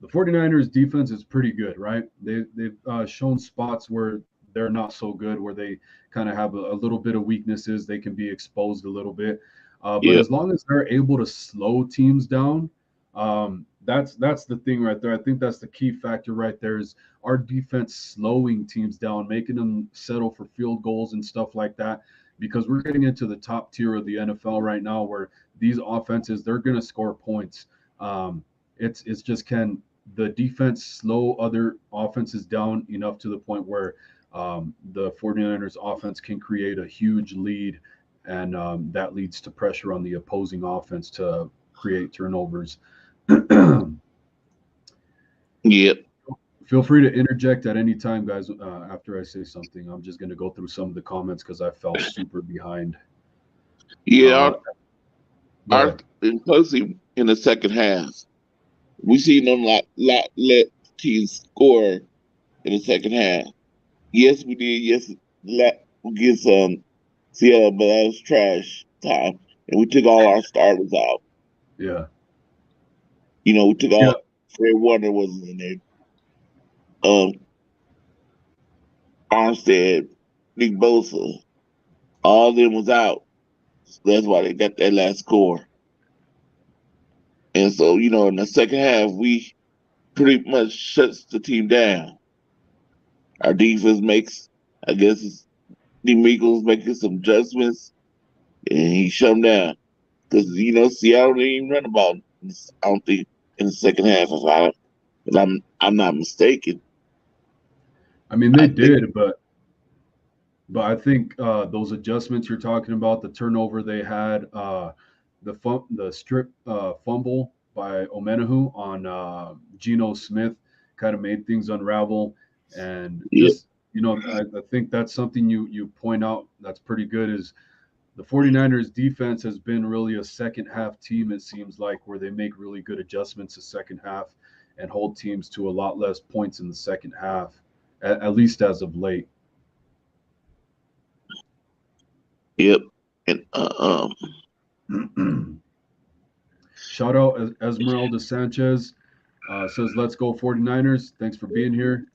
The 49ers defense is pretty good, right? They've shown spots where they're not so good, where they kind of have a little bit of weaknesses. They can be exposed a little bit. But as long as they're able to slow teams down, that's the thing right there. I think that's the key factor right there is our defense slowing teams down, making them settle for field goals and stuff like that, because we're getting into the top tier of the NFL right now where these offenses, they're going to score points. It's just can the defense slow other offenses down enough to the point where the 49ers offense can create a huge lead, and that leads to pressure on the opposing offense to create turnovers. Yep. Feel free to interject at any time, guys, after I say something. I'm just going to go through some of the comments because I felt super behind. Yeah. Closely in the second half, we seen them let teams score in the second half. Yes, we did. Yes, we get some Seattle, but that was trash time, and we took all our starters out. Yeah. We took all. Fred Warner wasn't in there. Armstead, Nick Bosa, all of them was out. So that's why they got that last score. And so, in the second half, we pretty much shuts the team down. Our defense makes, I guess, DeMeagle's making some adjustments, and he shut them down. Because Seattle didn't even run the ball. I don't think in the second half, if I'm not mistaken. I mean, they did, but I think those adjustments you're talking about, the turnover they had, the strip fumble by Omenahu on Geno Smith kind of made things unravel, and just I think that's something you point out that's pretty good is the 49ers defense has been really a second half team, it seems like, where they make really good adjustments the second half and hold teams to a lot less points in the second half, at least as of late. Yep. And shout out Esmeralda Sanchez, says, let's go 49ers. Thanks for being here.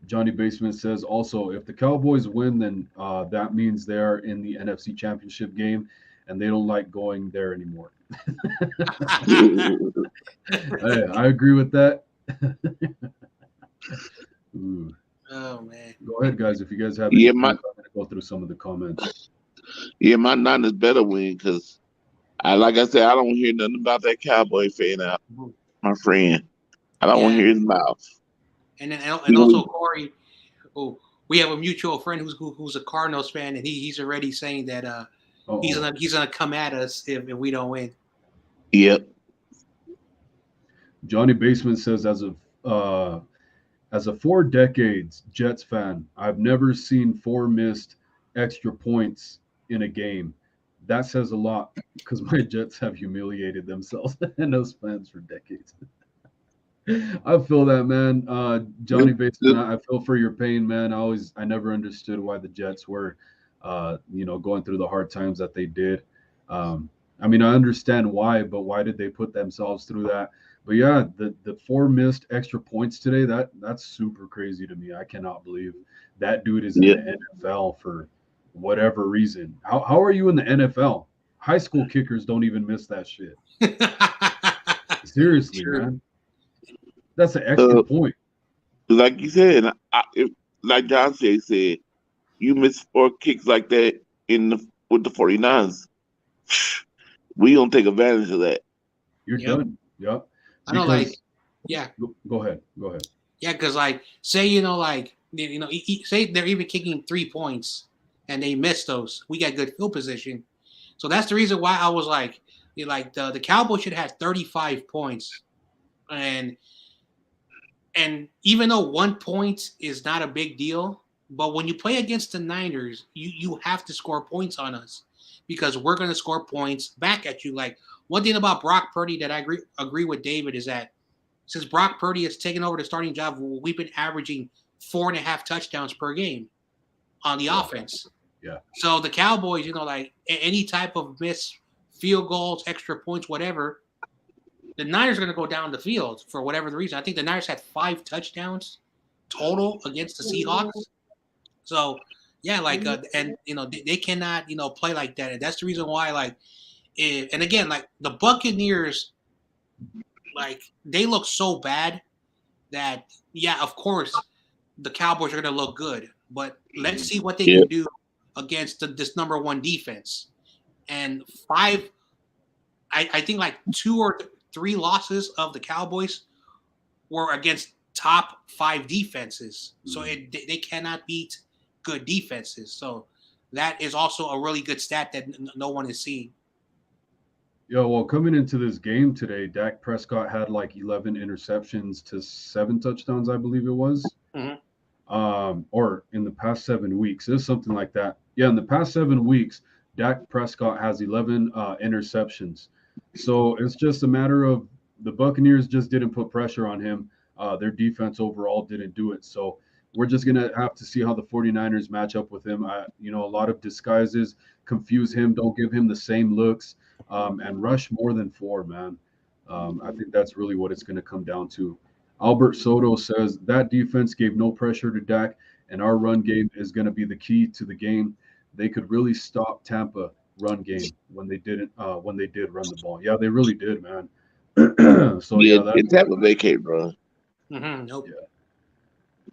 Johnny Basement says, also, if the Cowboys win, then that means they're in the NFC Championship game, and they don't like going there anymore. I agree with that. Ooh. Oh, man. Go ahead, guys. If you guys have any I'm going to go through some of the comments. Yeah, my Niners better win because, like I said, I don't hear nothing about that Cowboy fan out, my friend. I don't want to hear his mouth. And also, Corey, we have a mutual friend who's a Cardinals fan, and he's already saying that he's gonna come at us if we don't win. Yep. Johnny Basement says, as a 4 decades Jets fan, I've never seen 4 missed extra points in a game. That says a lot because my Jets have humiliated themselves and those fans for decades. I feel that, man. Johnny Basement, I feel for your pain, man. I never understood why the Jets were, going through the hard times that they did. I mean, I understand why, but why did they put themselves through that? But yeah, the 4 missed extra points today, that's super crazy to me. I cannot believe that dude is in the NFL for whatever reason. How are you in the NFL? High school kickers don't even miss that shit. Seriously, man. That's an extra point. Like you said, like John said, you miss 4 kicks like that with the 49ers. We don't take advantage of that. You're done. Yep. I know, Go ahead. Yeah, because say say they're even kicking 3 points and they miss those. We got good field position, so that's the reason why I was the Cowboys should have 35 points, and even though 1 point is not a big deal, but when you play against the Niners, you have to score points on us because we're going to score points back at you. Like, one thing about Brock Purdy that I agree with David is that since Brock Purdy has taken over the starting job, we've been averaging 4.5 touchdowns per game on the offense. Yeah. So the Cowboys, any type of missed field goals, extra points, whatever, the Niners are going to go down the field for whatever the reason. I think the Niners had 5 touchdowns total against the Seahawks. So, yeah, they cannot, play like that. And that's the reason why, and again, the Buccaneers, they look so bad that, yeah, of course, the Cowboys are going to look good. But let's see what they can do against this number 1 defense. And I think 2 or 3 losses of the Cowboys were against top 5 defenses. So they cannot beat good defenses. So that is also a really good stat that no one is seeing. Yeah, well, coming into this game today, Dak Prescott had 11 interceptions to 7 touchdowns, I believe it was. Mm-hmm. Or in the past 7 weeks. It was something like that. Yeah, in the past 7 weeks, Dak Prescott has 11 interceptions. So it's just a matter of the Buccaneers just didn't put pressure on him. Their defense overall didn't do it. So we're just going to have to see how the 49ers match up with him. A lot of disguises, confuse him, don't give him the same looks, and rush more than 4, man. I think that's really what it's going to come down to. Albert Soto says that defense gave no pressure to Dak, and our run game is going to be the key to the game. They could really stop Tampa run game when they did run the ball. Yeah, they really did, man. So it's have a vacate, bro. Mm-hmm. Nope. Yeah.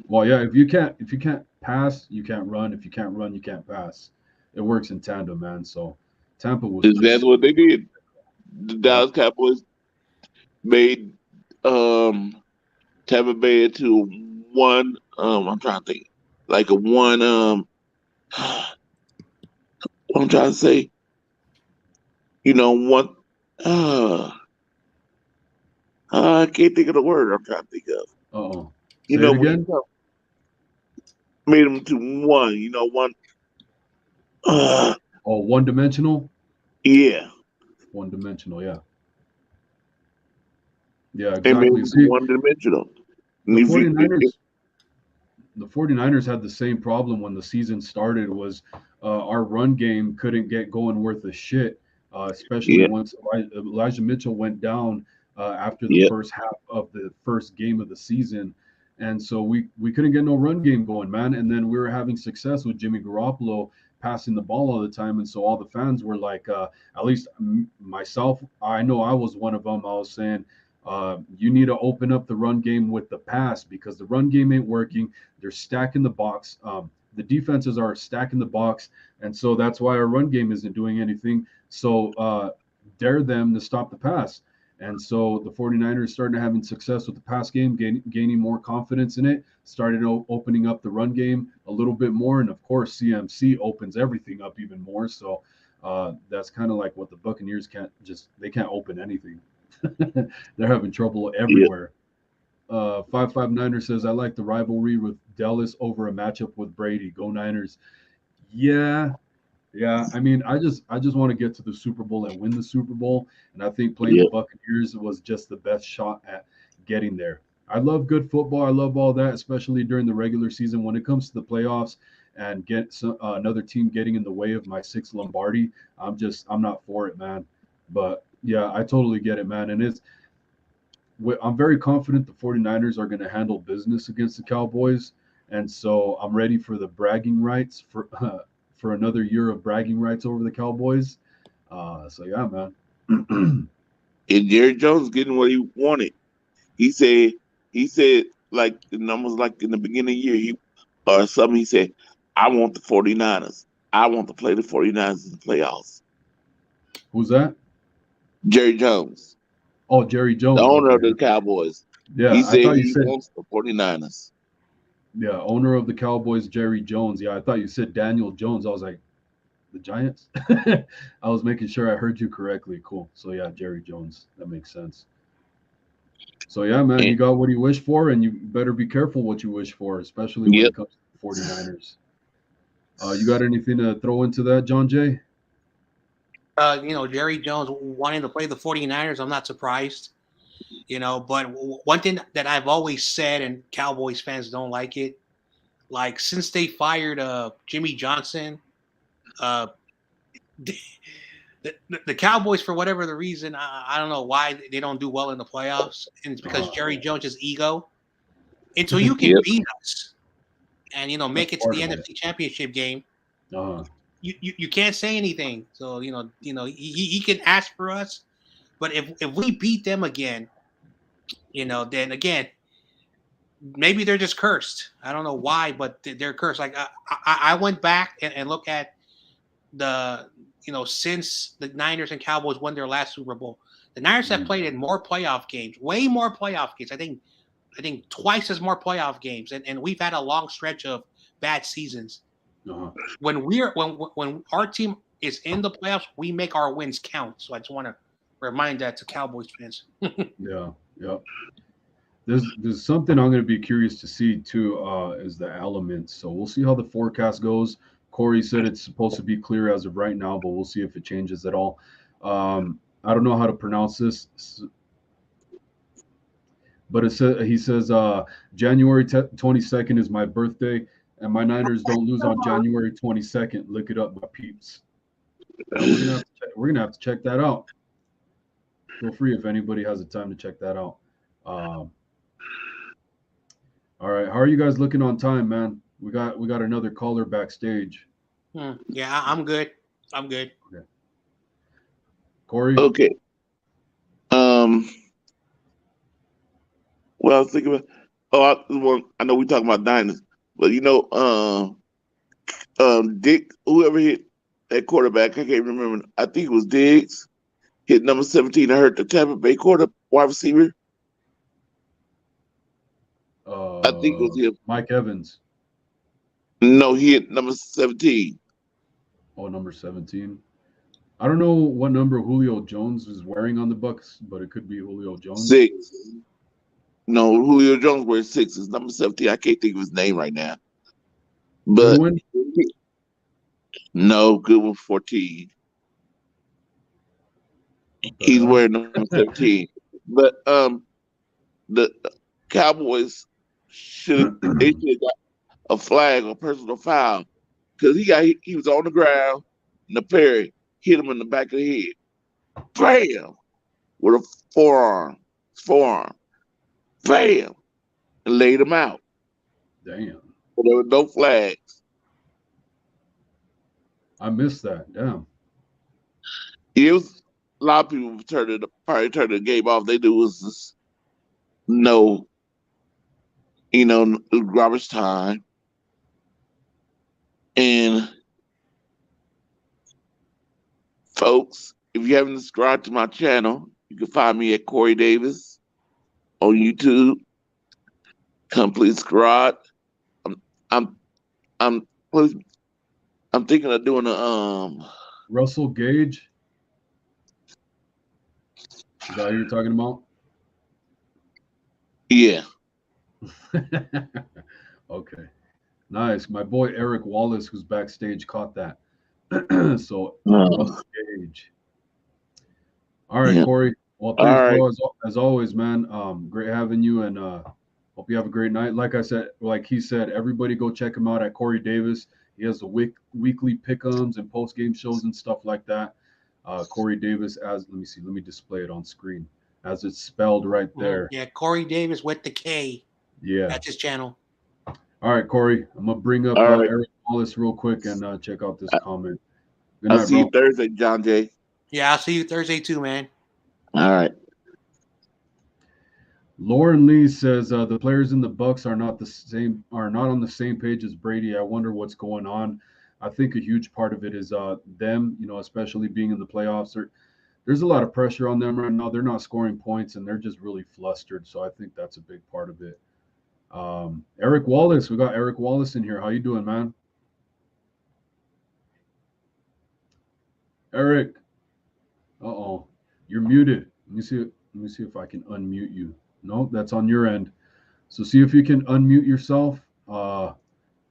Well, yeah, if you can't pass, you can't run. If you can't run, you can't pass. It works in tandem, man. So Tampa was That's what they did. The Dallas Cowboys made Tampa Bay into one. I'm trying to think, like a one. What I'm trying to say, one. I can't think of the word I'm trying to think of. Oh, Say it again. Made them to one. One. One-dimensional. Yeah. One-dimensional. Yeah. Yeah, They made exactly. them See, one-dimensional. the 49ers. The 49ers had the same problem when the season started. Was our run game couldn't get going worth a shit, especially once Elijah Mitchell went down after the first half of the first game of the season. And so we couldn't get no run game going, man. And then we were having success with Jimmy Garoppolo passing the ball all the time. And so all the fans were like, at least myself, I know I was one of them. I was saying, you need to open up the run game with the pass because the run game ain't working. They're stacking the box. The defenses are stacking the box. And so that's why our run game isn't doing anything. So dare them to stop the pass. And so the 49ers started having success with the pass game, gaining more confidence in it, started opening up the run game a little bit more. And of course, CMC opens everything up even more. So that's kind of like what the Buccaneers can't open anything. They're having trouble everywhere. 559er says, I like the rivalry with Dallas over a matchup with Brady. Go Niners. Yeah. I mean, I just want to get to the Super Bowl and win the Super Bowl. And I think playing the Buccaneers was just the best shot at getting there. I love good football. I love all that, especially during the regular season. When it comes to the playoffs and get another team getting in the way of my 6th Lombardi, I'm not for it, man. But yeah, I totally get it, man. And I'm very confident the 49ers are going to handle business against the Cowboys. And so I'm ready for the bragging rights for another year of bragging rights over the Cowboys. So yeah, man. And Jerry Jones getting what he wanted. He said like almost like in the beginning of the year, he said, I want the 49ers. I want to play the 49ers in the playoffs. Who's that? Jerry Jones. Oh, Jerry Jones. The owner of the Cowboys. Yeah, he said he wants the 49ers. Yeah, owner of the Cowboys, Jerry Jones. Yeah, I thought you said Daniel Jones. I was like, the Giants? I was making sure I heard you correctly. Cool. So yeah, Jerry Jones. That makes sense. So yeah, man, you got what you wish for, and you better be careful what you wish for, especially when it comes to the 49ers. You got anything to throw into that, John Jay? Jerry Jones wanting to play the 49ers, I'm not surprised. But one thing that I've always said, and Cowboys fans don't like it, like since they fired Jimmy Johnson, the Cowboys, for whatever the reason, I don't know why they don't do well in the playoffs, and it's because Jerry Jones' ego. Until you can beat us and make it to the NFC Championship game, you can't say anything. So he can ask for us, but if we beat them again, then again, maybe they're just cursed. I don't know why, but they're cursed. Like I went back and looked at the since the Niners and Cowboys won their last Super Bowl, the Niners have played in more playoff games, way more playoff games. I think twice as more playoff games, and we've had a long stretch of bad seasons. When our team is in the playoffs, we make our wins count. So I just want to remind that to Cowboys fans. Yeah. There's something I'm going to be curious to see too, is the elements. So we'll see how the forecast goes. Corey said it's supposed to be clear as of right now, but we'll see if it changes at all. I don't know how to pronounce this, but he says January 22nd is my birthday, and my Niners don't lose on January 22nd. Look it up, my peeps. We're gonna have to check that out. Feel free if anybody has the time to check that out. All right, how are you guys looking on time, man? We got another caller backstage. Yeah, I'm good. Okay. Corey? Okay. Well, I was thinking about. I know we talking about diners, but Dick, whoever hit that quarterback. I can't remember. I think it was Diggs. Hit number 17 and hurt the Tampa Bay wide receiver. I think it was him. Mike Evans. No, he hit number 17. Oh, number 17. I don't know what number Julio Jones is wearing on the Bucks, but it could be Julio Jones. 6. No, Julio Jones wears 6. It's number 17. I can't think of his name right now. But Goodwin? No, Goodwin 14. He's wearing number 17. But the Cowboys should have got a flag or personal foul because he was on the ground and the Perry hit him in the back of the head. Bam! With a forearm. Bam! And laid him out. Damn. But there were no flags. I missed that. Damn. It was a lot of people probably turned the game off. They do was just garbage time. And folks, if you haven't subscribed to my channel, you can find me at Corey Davis on YouTube. Come please subscribe. I'm thinking of doing a Russell Gage. Is that who you're talking about? Yeah. Okay. Nice. My boy Eric Wallace, who's backstage, caught that. So Russell Gage. All right, yeah. Corey. Well, thanks, bro. As always, man. Great having you, and hope you have a great night. Like he said, everybody go check him out at Corey Davis. He has the weekly pick'ems and post-game shows and stuff like that. Corey Davis, let me display it on screen as it's spelled right there. Yeah, Corey Davis with the K. Yeah. That's his channel. All right, Corey. I'm going to bring up Eric Wallace real quick and check out this comment. Good night, I'll see you Thursday, John Jay. Yeah, I'll see you Thursday too, man. All right. Lauren Lee says the players in the Bucks are not on the same page as Brady. I wonder what's going on. I think a huge part of it is them, especially being in the playoffs. There's a lot of pressure on them right now. They're not scoring points, and they're just really flustered. So I think that's a big part of it. Eric Wallace, we got Eric Wallace in here. How you doing, man? Eric. Uh-oh. You're muted. Let me see if I can unmute you. No, that's on your end. So see if you can unmute yourself, and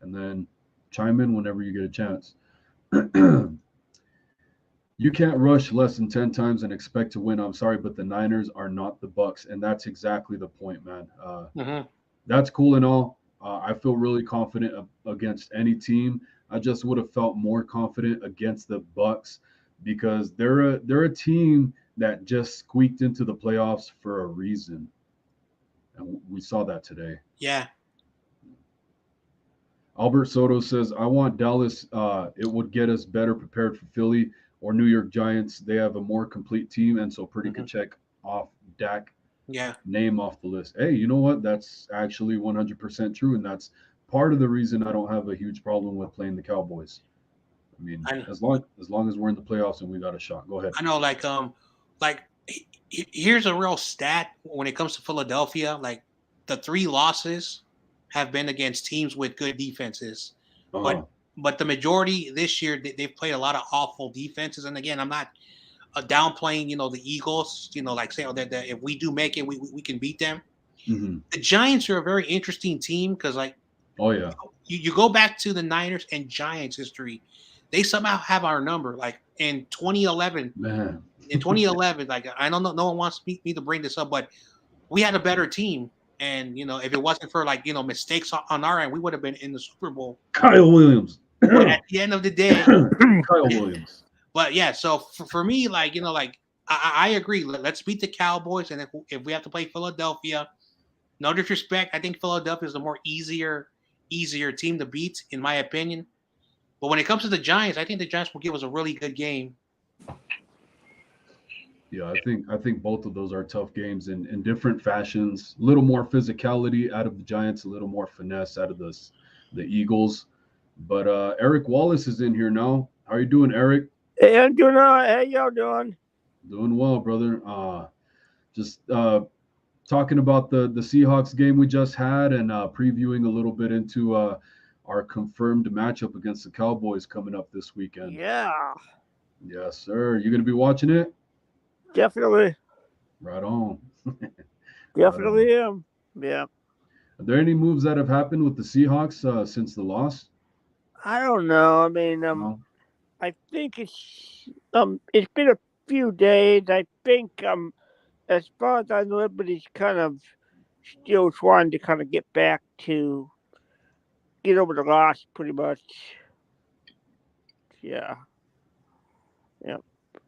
then chime in whenever you get a chance. You can't rush less than 10 times and expect to win. I'm sorry, but the Niners are not the Bucks, and that's exactly the point, man. That's cool and all. I feel really confident against any team. I just would have felt more confident against the Bucks because they're a team that just squeaked into the playoffs for a reason. And we saw that today. Yeah. Albert Soto says, I want Dallas. It would get us better prepared for Philly or New York Giants. They have a more complete team, and so Purdy could check off Dak name off the list. Hey, you know what? That's actually 100% true, and that's part of the reason I don't have a huge problem with playing the Cowboys. I mean, as long as we're in the playoffs and we got a shot. Go ahead. I know, here's a real stat when it comes to Philadelphia. Like, the 3 losses have been against teams with good defenses. But the majority this year, they've played a lot of awful defenses. And again, I'm not downplaying, the Eagles, saying that if we do make it, we can beat them. Mm-hmm. The Giants are a very interesting team because, you go back to the Niners and Giants history, they somehow have our number. Like in 2011, I don't know, no one wants me to bring this up, but we had a better team. And, if it wasn't for mistakes on our end, we would have been in the Super Bowl. Kyle Williams. But at the end of the day, Kyle Williams. But yeah, so for me, I agree. Let's beat the Cowboys, and if we have to play Philadelphia, no disrespect, I think Philadelphia is the more easier team to beat, in my opinion. But when it comes to the Giants, I think the Giants will give us a really good game. Yeah, I think both of those are tough games in different fashions. A little more physicality out of the Giants, a little more finesse out of the Eagles. But Eric Wallace is in here now. How you doing, Eric? Hey, I'm doing all right. How y'all doing? Doing well, brother. Just talking about the Seahawks game we just had and previewing a little bit into our confirmed matchup against the Cowboys coming up this weekend. Yeah, Yes, sir. You gonna be watching it? definitely. Right on. Definitely am. Yeah. Are there any moves that have happened with the Seahawks since the loss? I don't know. I mean, No? I think it's been a few days. I think as far as I know, everybody's kind of still trying to kind of get back to get over the loss, pretty much. Yeah. Yeah.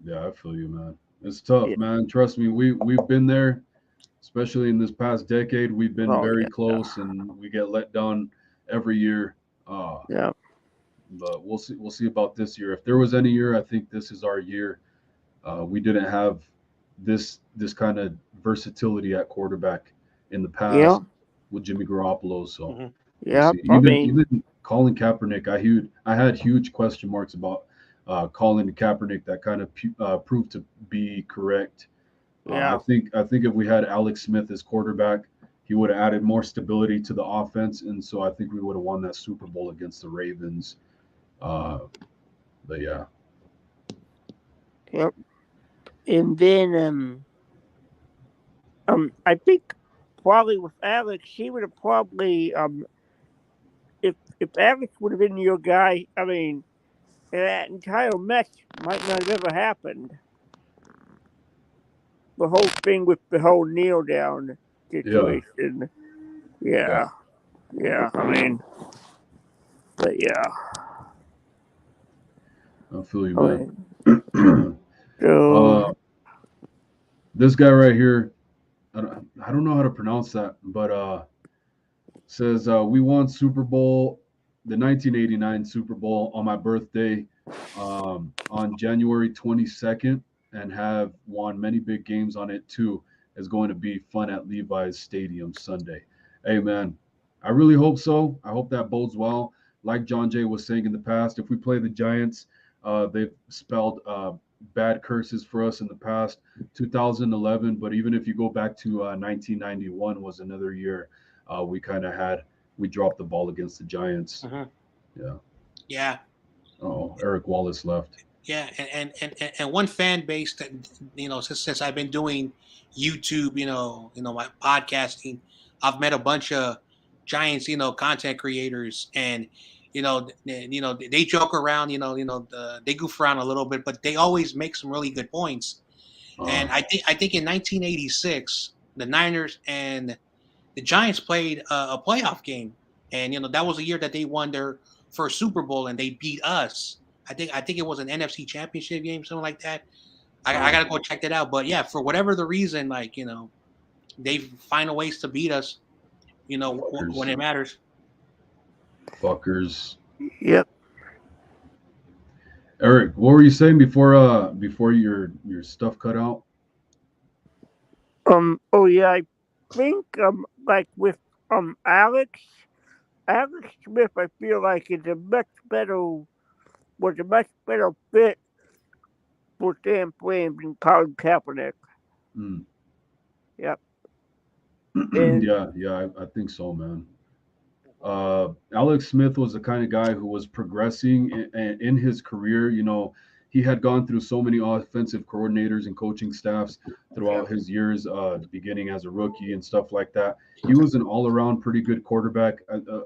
Yeah, I feel you, man. It's tough, Yeah. man. Trust me, we've been there, especially in this past decade. We've been Oh, very yeah. close, and we get let down every year. Yeah. But we'll see. We'll see about this year. If there was any year, I think this is our year. We didn't have this kind of versatility at quarterback in the Yeah. past with Jimmy Garoppolo. So Mm-hmm. we'll Yeah. see. I mean, Even Colin Kaepernick, I had huge question marks about Colin Kaepernick. That kind of proved to be correct. yeah. I think if we had Alex Smith as quarterback, he would have added more stability to the offense, and so I think we would have won that Super Bowl against the Ravens. But yeah, Yep. And then I think probably with Alex, he would have probably if Alex would have been your guy, I mean, that entire mess might not have ever happened. The whole thing with the whole kneel down yeah, situation. yeah. Yeah, yeah. I mean, but yeah. I feel you, I man. mean, so This guy right here, I don't know how to pronounce that, but says we won Super Bowl, the 1989 Super Bowl on my birthday, on January 22nd, and have won many big games on it too. Is going to be fun at Levi's Stadium Sunday. Hey man, I really hope so. I hope that bodes well. Like John Jay was saying in the past, if we play the Giants, they've spelled bad curses for us in the past. 2011, but even if you go back to 1991 was another year we dropped the ball against the Giants. Mm-hmm. Yeah. Yeah. Oh, Eric Wallace left. Yeah, and one fan base that since I've been doing YouTube, my podcasting, I've met a bunch of Giants, content creators, and they joke around, they goof around a little bit, but they always make some really good points. And I think in 1986, the Niners and the Giants played a playoff game, and that was the year that they won their first Super Bowl, and they beat us. I think it was an NFC Championship game, something like that. I gotta go check that out. But yeah, for whatever the reason, they find a ways to beat us. When it matters. Fuckers. yep. Eric, what were you saying before your stuff cut out? Oh yeah. I think like with Alex Smith, I feel like is a much better was a much better fit for Sam Flames than Colin Kaepernick. Mm. Yep. And yeah, I think so, man. Alex Smith was the kind of guy who was progressing in his career. He had gone through so many offensive coordinators and coaching staffs throughout his years, beginning as a rookie and stuff like that. He was an all-around pretty good quarterback. A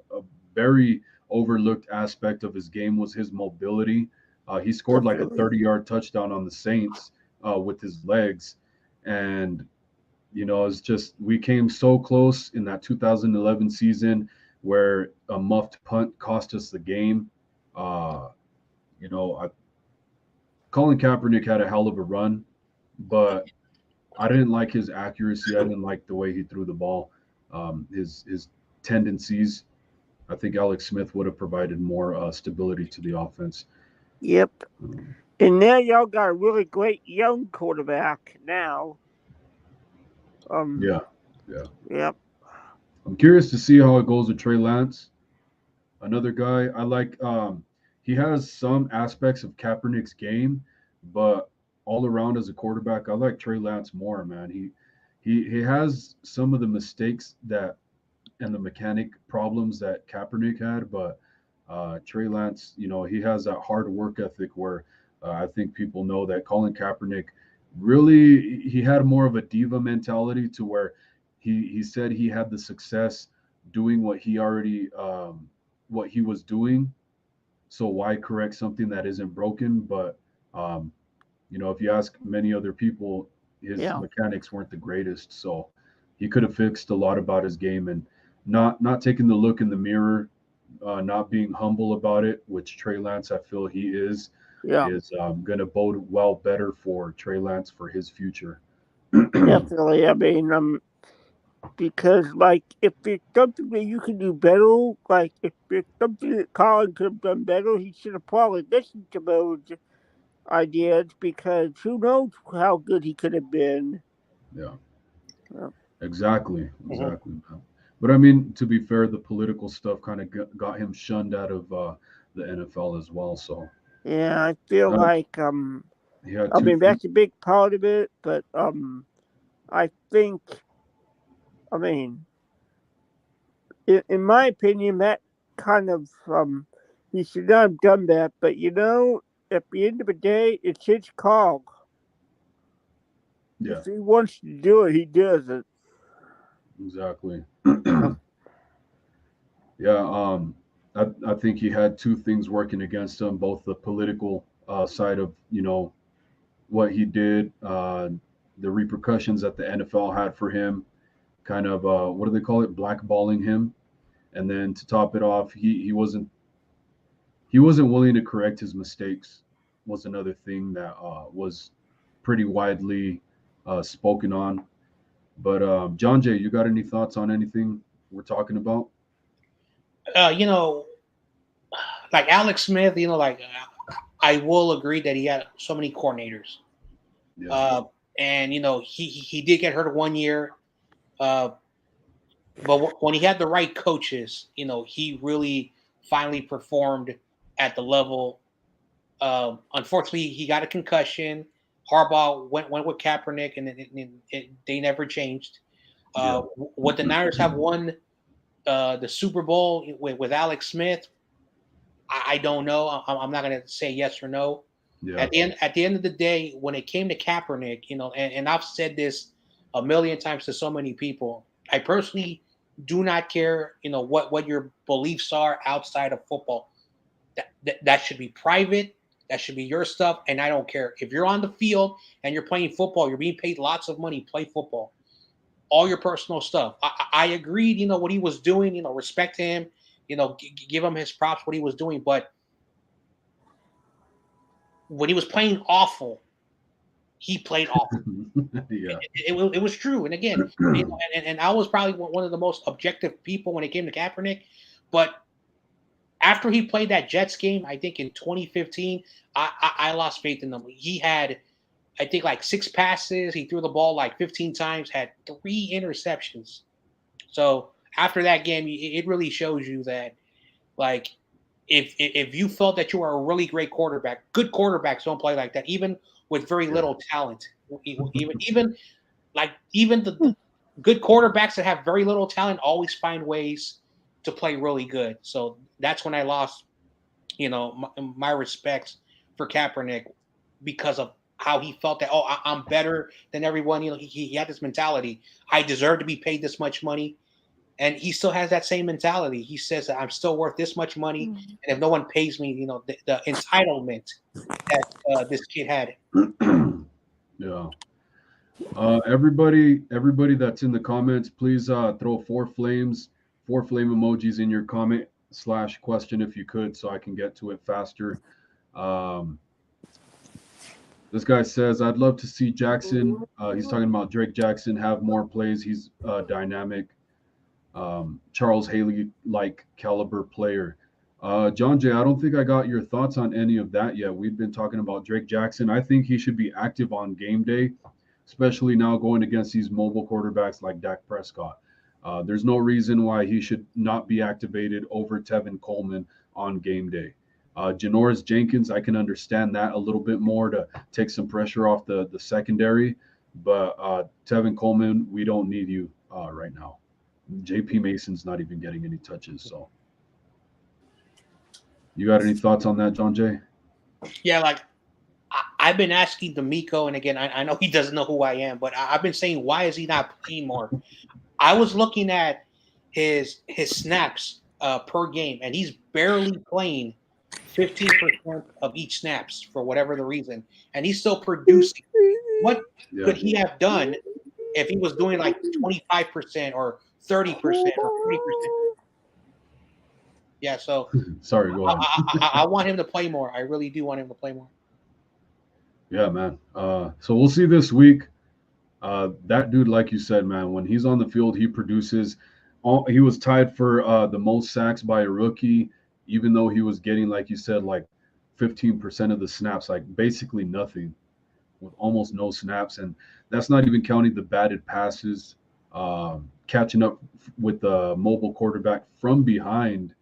very overlooked aspect of his game was his mobility. He scored like a 30-yard touchdown on the Saints with his legs, and it's just we came so close in that 2011 season where a muffed punt cost us the game. Uh, Colin Kaepernick had a hell of a run, but I didn't like his accuracy. I didn't like the way he threw the ball. His tendencies. I think Alex Smith would have provided more stability to the offense. yep. And now y'all got a really great young quarterback now. Yeah. Yep. I'm curious to see how it goes with Trey Lance. Another guy I like. he has some aspects of Kaepernick's game, but all around as a quarterback, I like Trey Lance more, man. He has some of the mistakes that and the mechanic problems that Kaepernick had, but Trey Lance, he has that hard work ethic where I think people know that Colin Kaepernick really he had more of a diva mentality to where he said he had the success doing what he was doing. So why correct something that isn't broken? But if you ask many other people, his Yeah. mechanics weren't the greatest. So he could have fixed a lot about his game and not taking the look in the mirror, not being humble about it, which Trey Lance I feel he is Yeah. going to bode well better for Trey Lance for his future. Definitely. I mean, because like if it's something that you can do better, like if it's something that Colin could have done better, he should have probably listened to those ideas because who knows how good he could have been. Yeah, Yeah. exactly, Mhm. exactly. Man. But I mean, to be fair, the political stuff kind of got him shunned out of the NFL as well. So Yeah, I feel uh, like he had I two mean things. that's a big part of it, but I think I mean in my opinion that kind of he should not have done that, but at the end of the day it's his call. Yeah, If he wants to do it, he does it. exactly. Yeah. Yeah, I think he had two things working against him, both the political side of what he did, the repercussions that the NFL had for him, kind of what do they call it, blackballing him, and then to top it off, he wasn't willing to correct his mistakes. Was another thing that was pretty widely spoken on. But John Jay, you got any thoughts on anything we're talking about? You know, like Alex Smith, I will agree that he had so many coordinators. Yeah, Uh, and he did get hurt 1 year. Uh, but when he had the right coaches, he really finally performed at the level. Unfortunately, he got a concussion. Harbaugh went with Kaepernick, and they never changed. yeah, What the Niners have won the Super Bowl with Alex Smith, I don't know. I'm not going to say yes or no. yeah. At the end of the day, when it came to Kaepernick, and I've said this a million times to so many people, I personally do not care, what your beliefs are outside of football. That should be private. That should be your stuff, and I don't care if you're on the field and you're playing football. You're being paid lots of money. Play football. All your personal stuff. I agreed. What he was doing. Respect him. Give him his props. What he was doing, but when he was playing awful, he played awful. Yeah. It was true. And again, and I was probably one of the most objective people when it came to Kaepernick. But after he played that Jets game, I think in 2015, I lost faith in him. He had, I think, like 6 passes. He threw the ball like 15 times, had 3 interceptions. So after that game, it really shows you that, like, if you felt that you were a really great quarterback, good quarterbacks don't play like that, even with very Yeah. little talent. Even the good quarterbacks that have very little talent always find ways to play really good. So that's when I lost, my respects for Kaepernick because of how he felt that, I'm better than everyone. He had this mentality. I deserve to be paid this much money. And he still has that same mentality. He says that I'm still worth this much money, and if no one pays me, the entitlement that this kid had. Yeah. Everybody that's in the comments, please throw four flame emojis in your comment slash question if you could, so I can get to it faster. Um, this guy says, I'd love to see Jackson. He's talking about Drake Jackson have more plays. He's dynamic. Charles Haley like caliber player. John Jay, I don't think I got your thoughts on any of that yet. We've been talking about Drake Jackson. I think he should be active on game day, especially now going against these mobile quarterbacks like Dak Prescott. There's no reason why he should not be activated over Tevin Coleman on game day. Janoris Jenkins, I can understand that a little bit more to take some pressure off the secondary. But Tevin Coleman, we don't need you right now. JP Mason's not even getting any touches. So, you got any thoughts on that, John Jay? Yeah, like I've been asking D'Amico, and again, I know he doesn't know who I am, but I've been saying, why is he not playing more? I was looking at his snaps per game, and he's barely playing 15% of each snaps for whatever the reason, and he's still producing. What could he have done if he was doing like 25% or 30% or 40%? Yeah, so sorry, go ahead. I want him to play more. I really do want him to play more. Yeah, man. So we'll see this week. That dude, like you said, man, when he's on the field, he produces. He was tied for the most sacks by a rookie, even though he was getting, like you said, like 15% of the snaps, like basically nothing, with almost no snaps. And that's not even counting the batted passes, catching up with the mobile quarterback from behind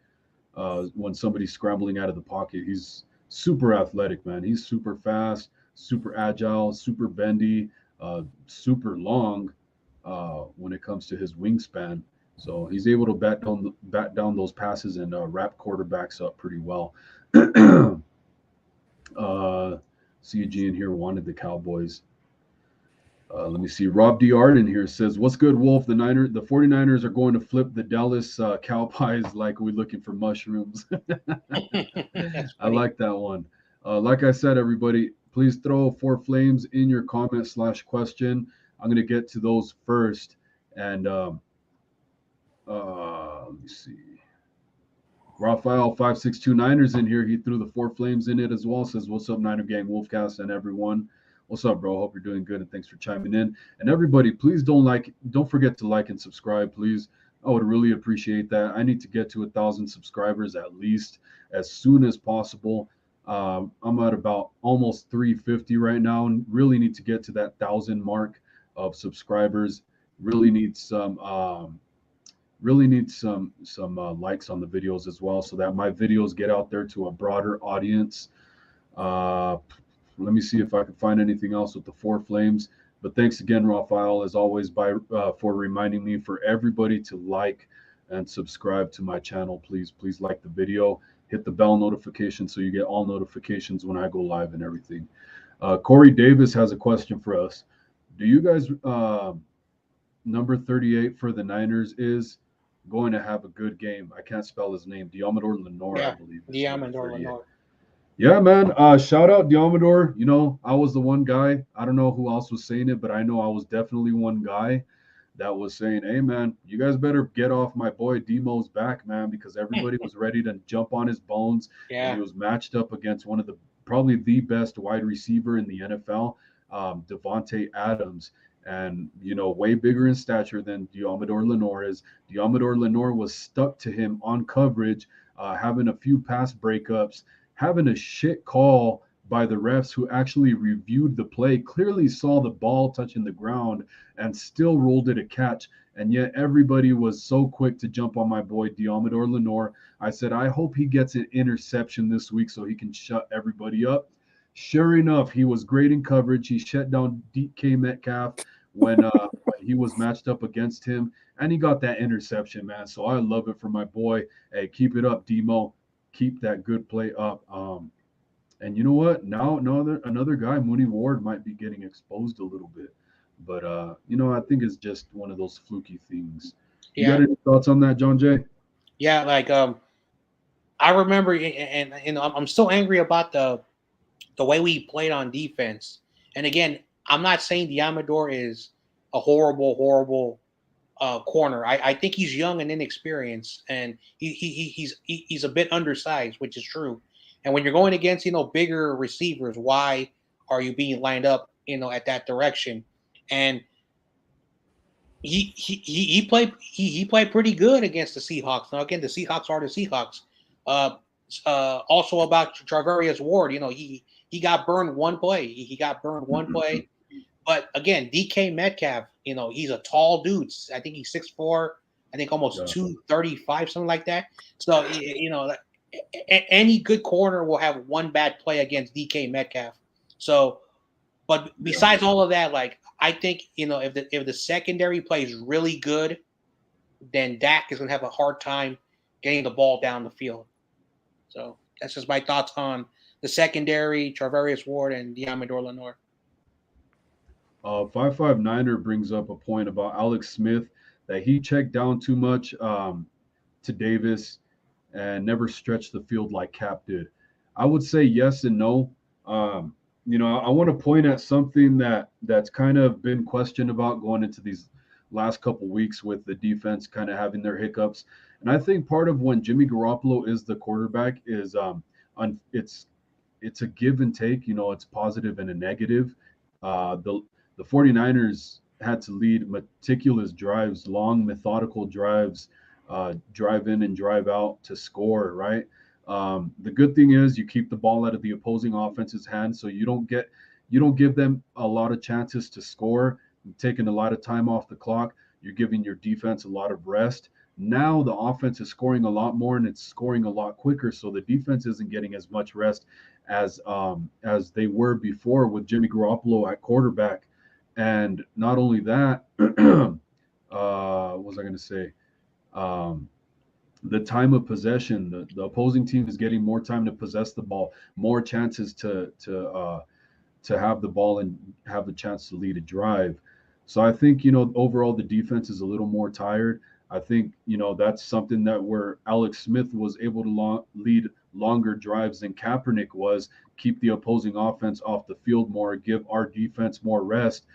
when somebody's scrambling out of the pocket. He's super athletic, man. He's super fast, super agile, super bendy, super long when it comes to his wingspan. So he's able to bat down those passes and wrap quarterbacks up pretty well. CG in here wanted the Cowboys. Let me see. Rob D. Arden here says, "What's good, Wolf? The 49ers are going to flip the Dallas Cowboys like we're looking for mushrooms." I like that one. Like I said, everybody, please throw 4 flames in your comment/question. I'm going to get to those first. And let me see. Raphael 5629ers in here. He threw the 4 flames in it as well. Says, "What's up, Niner Gang, Wolfcast, and everyone? What's up, bro? Hope you're doing good, and thanks for chiming in. And everybody, please don't forget to like and subscribe, please. I would really appreciate that. I need to get to 1,000 subscribers at least as soon as possible. I'm at about almost 350 right now, and really need to get to that 1,000 mark of subscribers. Really need some likes on the videos as well, so that my videos get out there to a broader audience. Let me see if I can find anything else with the 4 flames. But thanks again, Raphael, as always, for reminding me for everybody to like and subscribe to my channel. Please like the video. Hit the bell notification so you get all notifications when I go live and everything. Corey Davis has a question for us. Do you guys, number 38 for the Niners is going to have a good game? I can't spell his name. Diamador Lenore, Yeah, I believe. Diamador Lenore. Yeah, man. Shout out Diamador. You know, I was the one guy. I don't know who else was saying it, but I know I was definitely one guy that was saying, "Hey, man, you guys better get off my boy Demo's back, man," because everybody was ready to jump on his bones. Yeah. And he was matched up against one of probably the best wide receiver in the NFL, Devontae Adams. And, you know, way bigger in stature than Diamador Lenore is. Diamador Lenore was stuck to him on coverage, having a few pass breakups, having a shit call by the refs who actually reviewed the play, clearly saw the ball touching the ground, and still ruled it a catch. And yet everybody was so quick to jump on my boy Diamador Lenore. I said, I hope he gets an interception this week so he can shut everybody up. Sure enough, he was great in coverage. He shut down DK Metcalf when he was matched up against him, and he got that interception, man. So I love it for my boy. Hey, keep it up, Demo. Keep that good play up. And you know what? Now another guy, Mooney Ward, might be getting exposed a little bit. But you know, I think it's just one of those fluky things. You got any thoughts on that, John Jay? Yeah, like I remember, and you know, I'm still angry about the way we played on defense. And again, I'm not saying Diamador is a horrible corner. I think he's young and inexperienced, and he's a bit undersized, which is true. And when you're going against, you know, bigger receivers, why are you being lined up, you know, at that direction? And he played pretty good against the Seahawks. Now again, the Seahawks are the Seahawks. Also about Charvarius Ward, you know, he got burned one play. He got burned one play. But again, DK Metcalf, you know, he's a tall dude. I think he's 6'4", I think almost 235, something like that. So, you know, any good corner will have one bad play against DK Metcalf. So, but besides all of that, like I think if the secondary plays really good, then Dak is going to have a hard time getting the ball down the field. So that's just my thoughts on the secondary, Charvarius Ward and Diamador Lenore. 559er brings up a point about Alex Smith that he checked down too much to Davis and never stretched the field like Cap did. I would say yes and no. I want to point at something that's kind of been questioned about going into these last couple weeks with the defense kind of having their hiccups. And I think part of when Jimmy Garoppolo is the quarterback is it's a give and take. It's positive and a negative. The 49ers had to lead meticulous drives, long methodical drives, drive in and drive out to score, right? The good thing is you keep the ball out of the opposing offense's hands, so you don't give them a lot of chances to score. You're taking a lot of time off the clock. You're giving your defense a lot of rest. Now the offense is scoring a lot more and it's scoring a lot quicker, so the defense isn't getting as much rest as they were before with Jimmy Garoppolo at quarterback. And not only that, what was I going to say? The time of possession, the opposing team is getting more time to possess the ball, more chances to have the ball and have a chance to lead a drive. So I think overall the defense is a little more tired. I think that's something that where Alex Smith was able to lead longer drives than Kaepernick was, keep the opposing offense off the field more, give our defense more rest.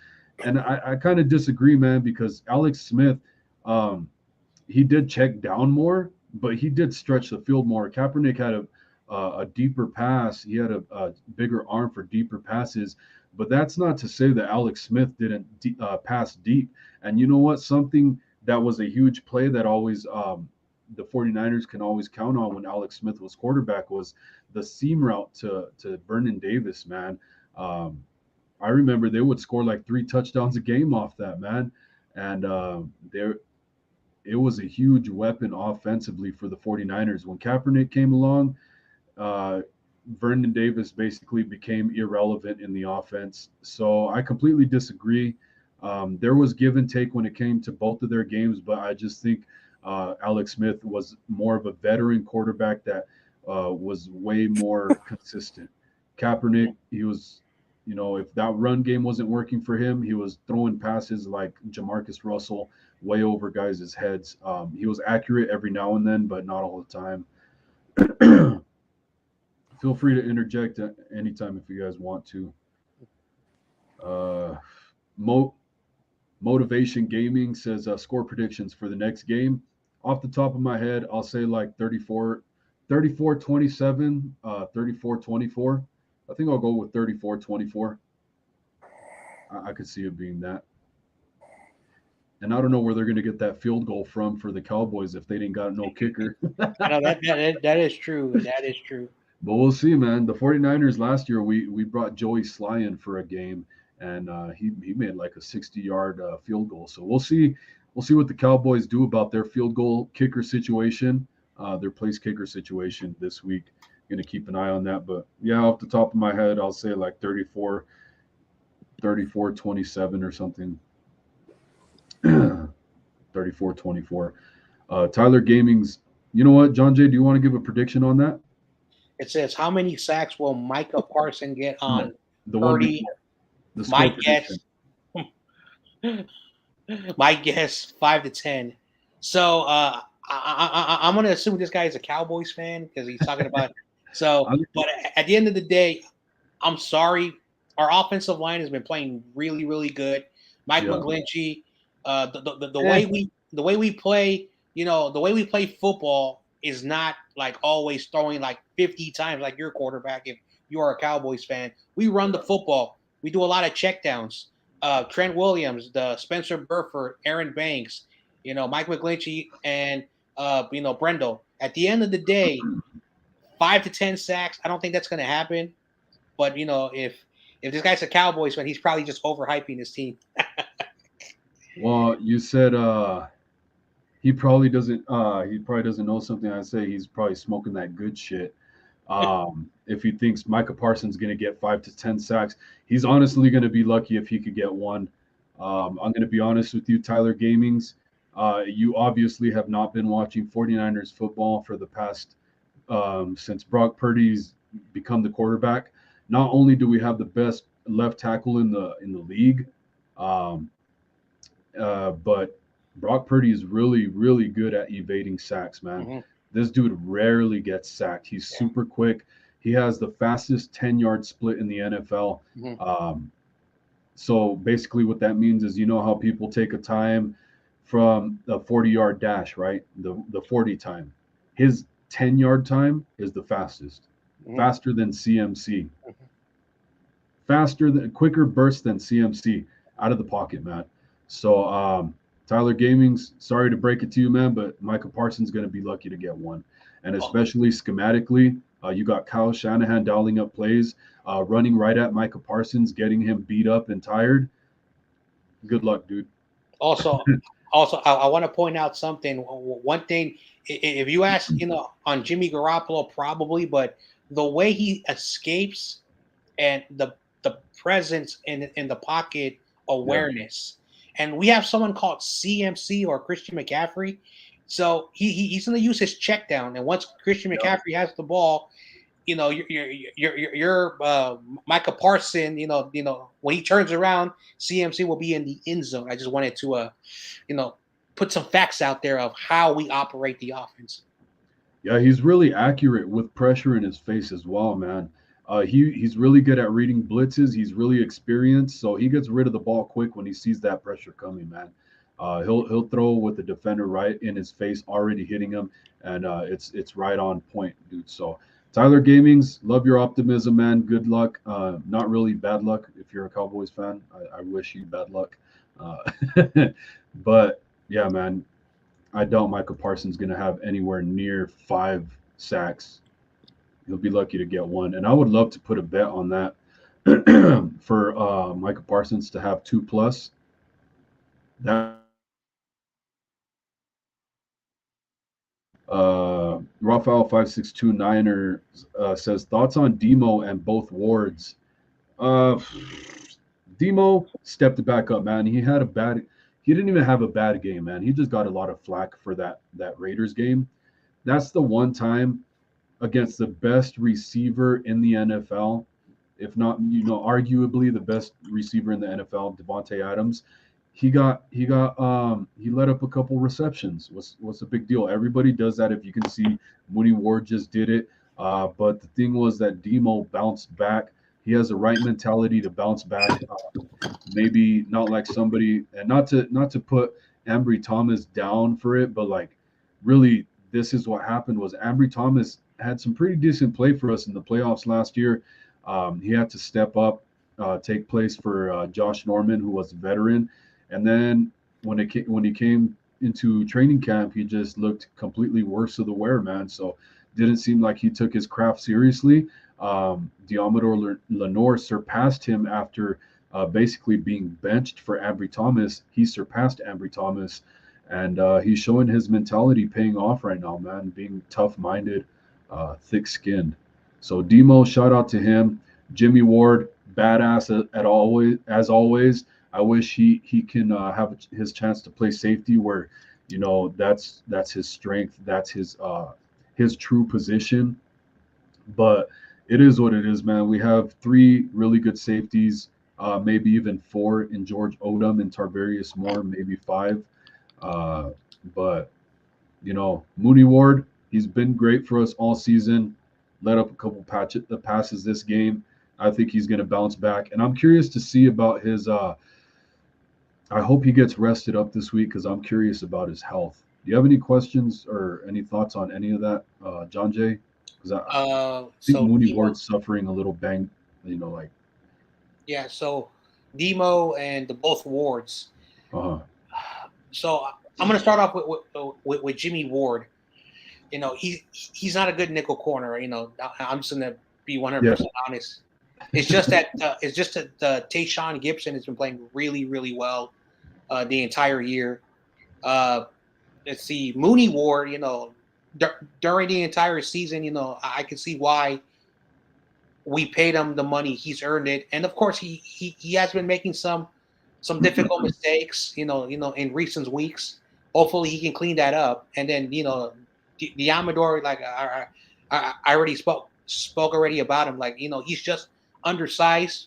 And I kind of disagree, man, because Alex Smith, he did check down more, but he did stretch the field more. Kaepernick had a deeper pass. He had a bigger arm for deeper passes. But that's not to say that Alex Smith didn't pass deep. And you know what? Something that was a huge play that always the 49ers can always count on when Alex Smith was quarterback was the seam route to Vernon Davis, man. I remember they would score like 3 touchdowns a game off that, man. And it was a huge weapon offensively for the 49ers. When Kaepernick came along, Vernon Davis basically became irrelevant in the offense. So I completely disagree. There was give and take when it came to both of their games, but I just think Alex Smith was more of a veteran quarterback that was way more consistent. Kaepernick, he was, if that run game wasn't working for him, he was throwing passes like Jamarcus Russell way over guys' heads. He was accurate every now and then, but not all the time. Feel free to interject at any time if you guys want to. Motivation Gaming says score predictions for the next game. Off the top of my head, I'll say like 34-27, 34-24. I think I'll go with 34-24. I could see it being that. And I don't know where they're going to get that field goal from for the Cowboys if they didn't got no kicker. No, that is true. That is true. But we'll see, man. The 49ers last year, we brought Joey Sly in for a game, and he made like a 60-yard field goal. So we'll see what the Cowboys do about their field goal kicker situation, their place kicker situation this week. Going to keep an eye on that. But yeah, off the top of my head, I'll say like 34-27 or something. 34-24. Tyler Gaming's. You know what, John Jay? Do you want to give a prediction on that? It says, how many sacks will Micah Parson get on the 30? My guess, 5 to 10. So I'm going to assume this guy is a Cowboys fan because he's talking about so. But at the end of the day, I'm sorry. Our offensive line has been playing really, really good. Mike McGlinchey, the way we play, the way we play football is not like always throwing like 50 times like your quarterback if you are a Cowboys fan. We run the football. We do a lot of checkdowns. Trent Williams, the Spencer Burford, Aaron Banks, Mike McGlinchey, and Brendel. At the end of the day, 5 to 10 sacks. I don't think that's going to happen. But if this guy's a Cowboys fan, he's probably just overhyping his team. Well, you said he probably doesn't know something I say. He's probably smoking that good shit. If he thinks Micah Parsons going to get 5 to 10 sacks, he's honestly going to be lucky if he could get one. I'm going to be honest with you, Tyler Gamings. You obviously have not been watching 49ers football for the past since Brock Purdy's become the quarterback. Not only do we have the best left tackle in the league, um, but Brock Purdy is really, really good at evading sacks, man. Mm-hmm. This dude rarely gets sacked. He's super quick. He has the fastest 10-yard split in the NFL. Mm-hmm. So basically what that means is, you know how people take a time from the 40-yard dash, right? The 40 time. His 10-yard time is the fastest. Mm-hmm. Faster than CMC. Mm-hmm. Quicker burst than CMC out of the pocket, man. So Tyler Gamings, sorry to break it to you, man, but Micah Parsons going to be lucky to get one. And especially schematically, you got Kyle Shanahan dialing up plays, running right at Micah Parsons, getting him beat up and tired. Good luck, dude. Also, I want to point out something. One thing, if you ask, on Jimmy Garoppolo, probably, but the way he escapes and the presence in the pocket awareness, and we have someone called CMC or Christian McCaffrey, so he's going to use his check down, and once Christian McCaffrey has the ball, you're Micah Parsons, when he turns around, CMC will be in the end zone. I just wanted to, put some facts out there of how we operate the offense. Yeah, he's really accurate with pressure in his face as well, man. He's really good at reading blitzes. He's really experienced, so he gets rid of the ball quick when he sees that pressure coming, man. He'll throw with the defender right in his face, already hitting him, and it's right on point, dude. So Tyler Gamings, love your optimism, man. Good luck. Not really bad luck if you're a Cowboys fan. I wish you bad luck. But yeah, man, I doubt Micah Parsons going to have anywhere near 5 sacks. He'll be lucky to get one. And I would love to put a bet on that for Micah Parsons to have 2+. That Rafael 5629er says thoughts on Demo and both wards. Demo stepped back up, man. He didn't even have a bad game, man. He just got a lot of flack for that Raiders game. That's the one time against the best receiver in the NFL, if not, arguably the best receiver in the NFL, Devontae Adams. He let up a couple receptions. What's the big deal? Everybody does that. If you can see, Mooney Ward just did it. But the thing was that Demo bounced back. He has the right mentality to bounce back. Maybe not like somebody, and not to put Ambry Thomas down for it, but like really, this is what happened was Ambry Thomas had some pretty decent play for us in the playoffs last year. He had to step up, take place for Josh Norman, who was a veteran. And then when he came into training camp, he just looked completely worse of the wear, man. So didn't seem like he took his craft seriously. Diamador Lenore surpassed him after basically being benched for Ambry Thomas. He surpassed Ambry Thomas, and he's showing his mentality paying off right now, man, being tough-minded, thick-skinned. So Demo, shout out to him. Jimmy Ward, badass as always. I wish he can have his chance to play safety where, that's his strength. That's his true position. But it is what it is, man. We have 3 really good safeties, maybe even 4 in George Odom and Tarvarius Moore, maybe 5. But, Mooney Ward, he's been great for us all season. Let up a couple passes this game. I think he's going to bounce back. And I'm curious to see about his I hope he gets rested up this week because I'm curious about his health. Do you have any questions or any thoughts on any of that, John Jay? Because I think Mooney Ward's suffering a little bang, like. Yeah, so Demo and both wards. So I'm going to start off with Jimmy Ward. He's not a good nickel corner. I'm just going to be 100% honest. It's just that Tayshaun Gibson has been playing really, really well the entire year. let's see, Mooney Ward, during the entire season, I can see why we paid him the money. He's earned it, and of course, he has been making some difficult mistakes, in recent weeks. Hopefully, he can clean that up, and then the Amador, like I already spoke already about him. Like he's just undersized,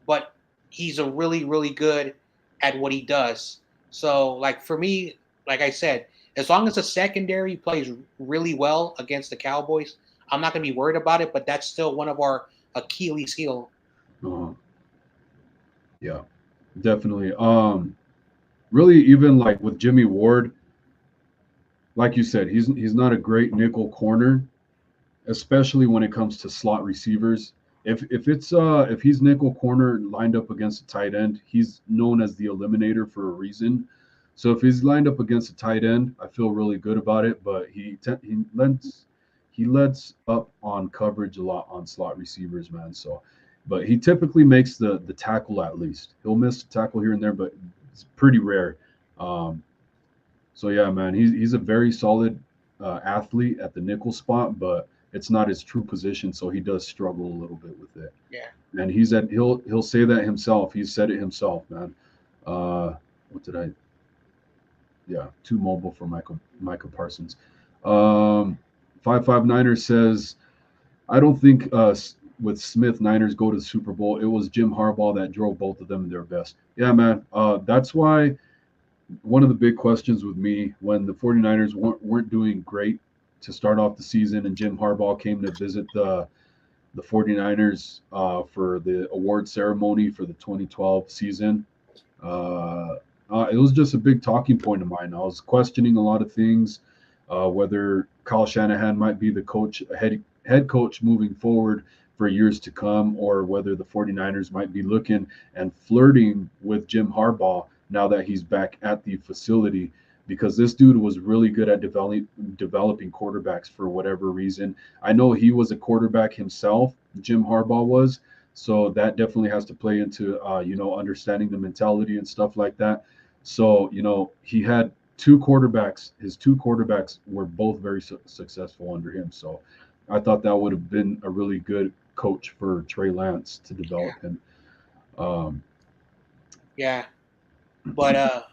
but he's a really really good at what he does. So like for me, like I said, as long as the secondary plays really well against the Cowboys, I'm not going to be worried about it. But that's still one of our Achilles heel. Yeah, definitely. Really, even like with Jimmy Ward, like you said, he's not a great nickel corner, especially when it comes to slot receivers. If he's nickel corner lined up against a tight end, he's known as the eliminator for a reason. So if he's lined up against a tight end, I feel really good about it. But he lets up on coverage a lot on slot receivers, man. So, but he typically makes the tackle at least. He'll miss a tackle here and there, but it's pretty rare. Um, so yeah, man, he's a very solid athlete at the nickel spot, but it's not his true position, so he does struggle a little bit with it. Yeah. And he'll say that himself. He's said it himself, man. What did I? Yeah, too mobile for Micah Parsons. 559er says, I don't think with Smith Niners go to the Super Bowl. It was Jim Harbaugh that drove both of them to their best. Yeah, man. That's why one of the big questions with me when the 49ers weren't doing great to start off the season and Jim Harbaugh came to visit the 49ers for the award ceremony for the 2012 season. It was just a big talking point of mine. I was questioning a lot of things, whether Kyle Shanahan might be the head coach moving forward for years to come, or whether the 49ers might be looking and flirting with Jim Harbaugh now that he's back at the facility, because this dude was really good at developing quarterbacks for whatever reason. I know he was a quarterback himself, Jim Harbaugh was, so that definitely has to play into understanding the mentality and stuff like that. So he had two quarterbacks. His two quarterbacks were both very successful under him. So I thought that would have been a really good coach for Trey Lance to develop him. Yeah. But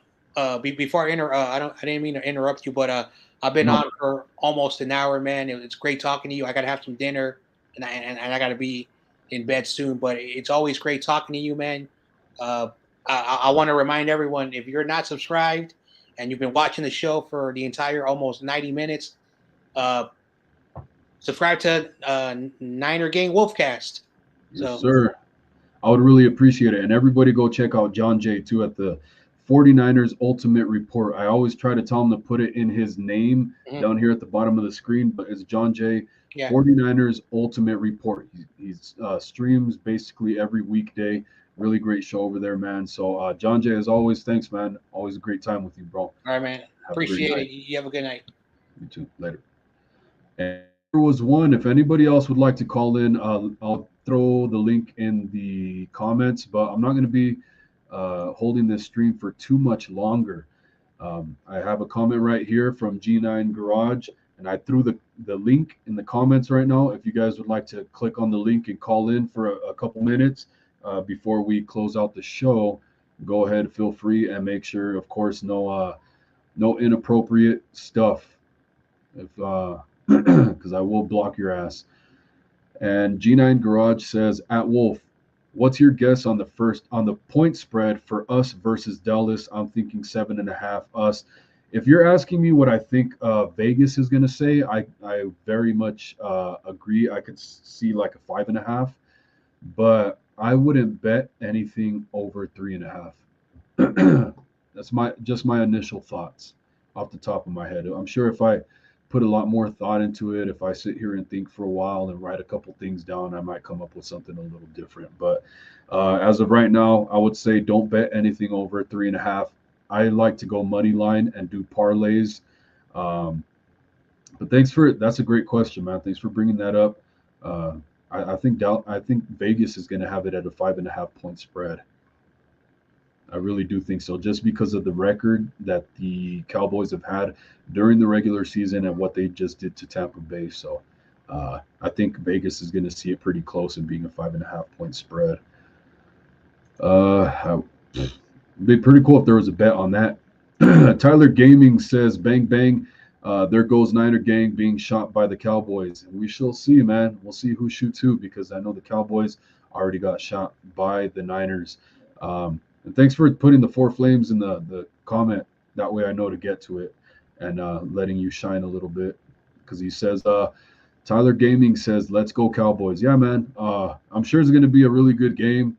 before I didn't mean to interrupt you, but I've been on for almost an hour, man. It's great talking to you. I gotta have some dinner, and I gotta be in bed soon. But it's always great talking to you, man. I want to remind everyone, if you're not subscribed and you've been watching the show for the entire almost 90 minutes, subscribe to Niner Gang Wolfcast. Yes, sir. I would really appreciate it. And everybody go check out John Jay too at the 49ers Ultimate Report. I always try to tell him to put it in his name down here at the bottom of the screen, but it's John Jay 49ers Ultimate Report. He streams basically every weekday. Really great show over there, man. So John Jay, as always, thanks, man. Always a great time with you, bro. All right, man. Appreciate it. You have a good night. You too. Later. And there was one. If anybody else would like to call in, I'll throw the link in the comments, but I'm not going to be holding this stream for too much longer. I have a comment right here from G9 Garage, and I threw the link in the comments right now. If you guys would like to click on the link and call in for a couple minutes before we close out the show, go ahead, feel free, and make sure, of course, no inappropriate stuff. If because I will block your ass. And G9 Garage says, at Wolf, what's your guess on the point spread for us versus Dallas? I'm thinking 7.5 us. If you're asking me what I think Vegas is going to say, I very much agree. I could see like a 5.5, but I wouldn't bet anything over 3.5. That's my initial thoughts off the top of my head. I'm sure if I put a lot more thought into it, if I sit here and think for a while and write a couple things down, I might come up with something a little different. But as of right now, I would say don't bet anything over 3.5. I like to go money line and do parlays. But that's a great question, man. Thanks for bringing that up. I think Vegas is going to have it at a 5.5 point spread. I really do think so, just because of the record that the Cowboys have had during the regular season and what they just did to Tampa Bay. So I think Vegas is going to see it pretty close and being a 5.5 point spread. It'd be pretty cool if there was a bet on that. Tyler Gaming says, "Bang bang, there goes Niner gang being shot by the Cowboys." And we shall see, man. We'll see who shoots who, because I know the Cowboys already got shot by the Niners. And thanks for putting the four flames in the comment. That way I know to get to it, and letting you shine a little bit. Because he says, Tyler Gaming says, "Let's go Cowboys." Yeah, man. I'm sure it's going to be a really good game.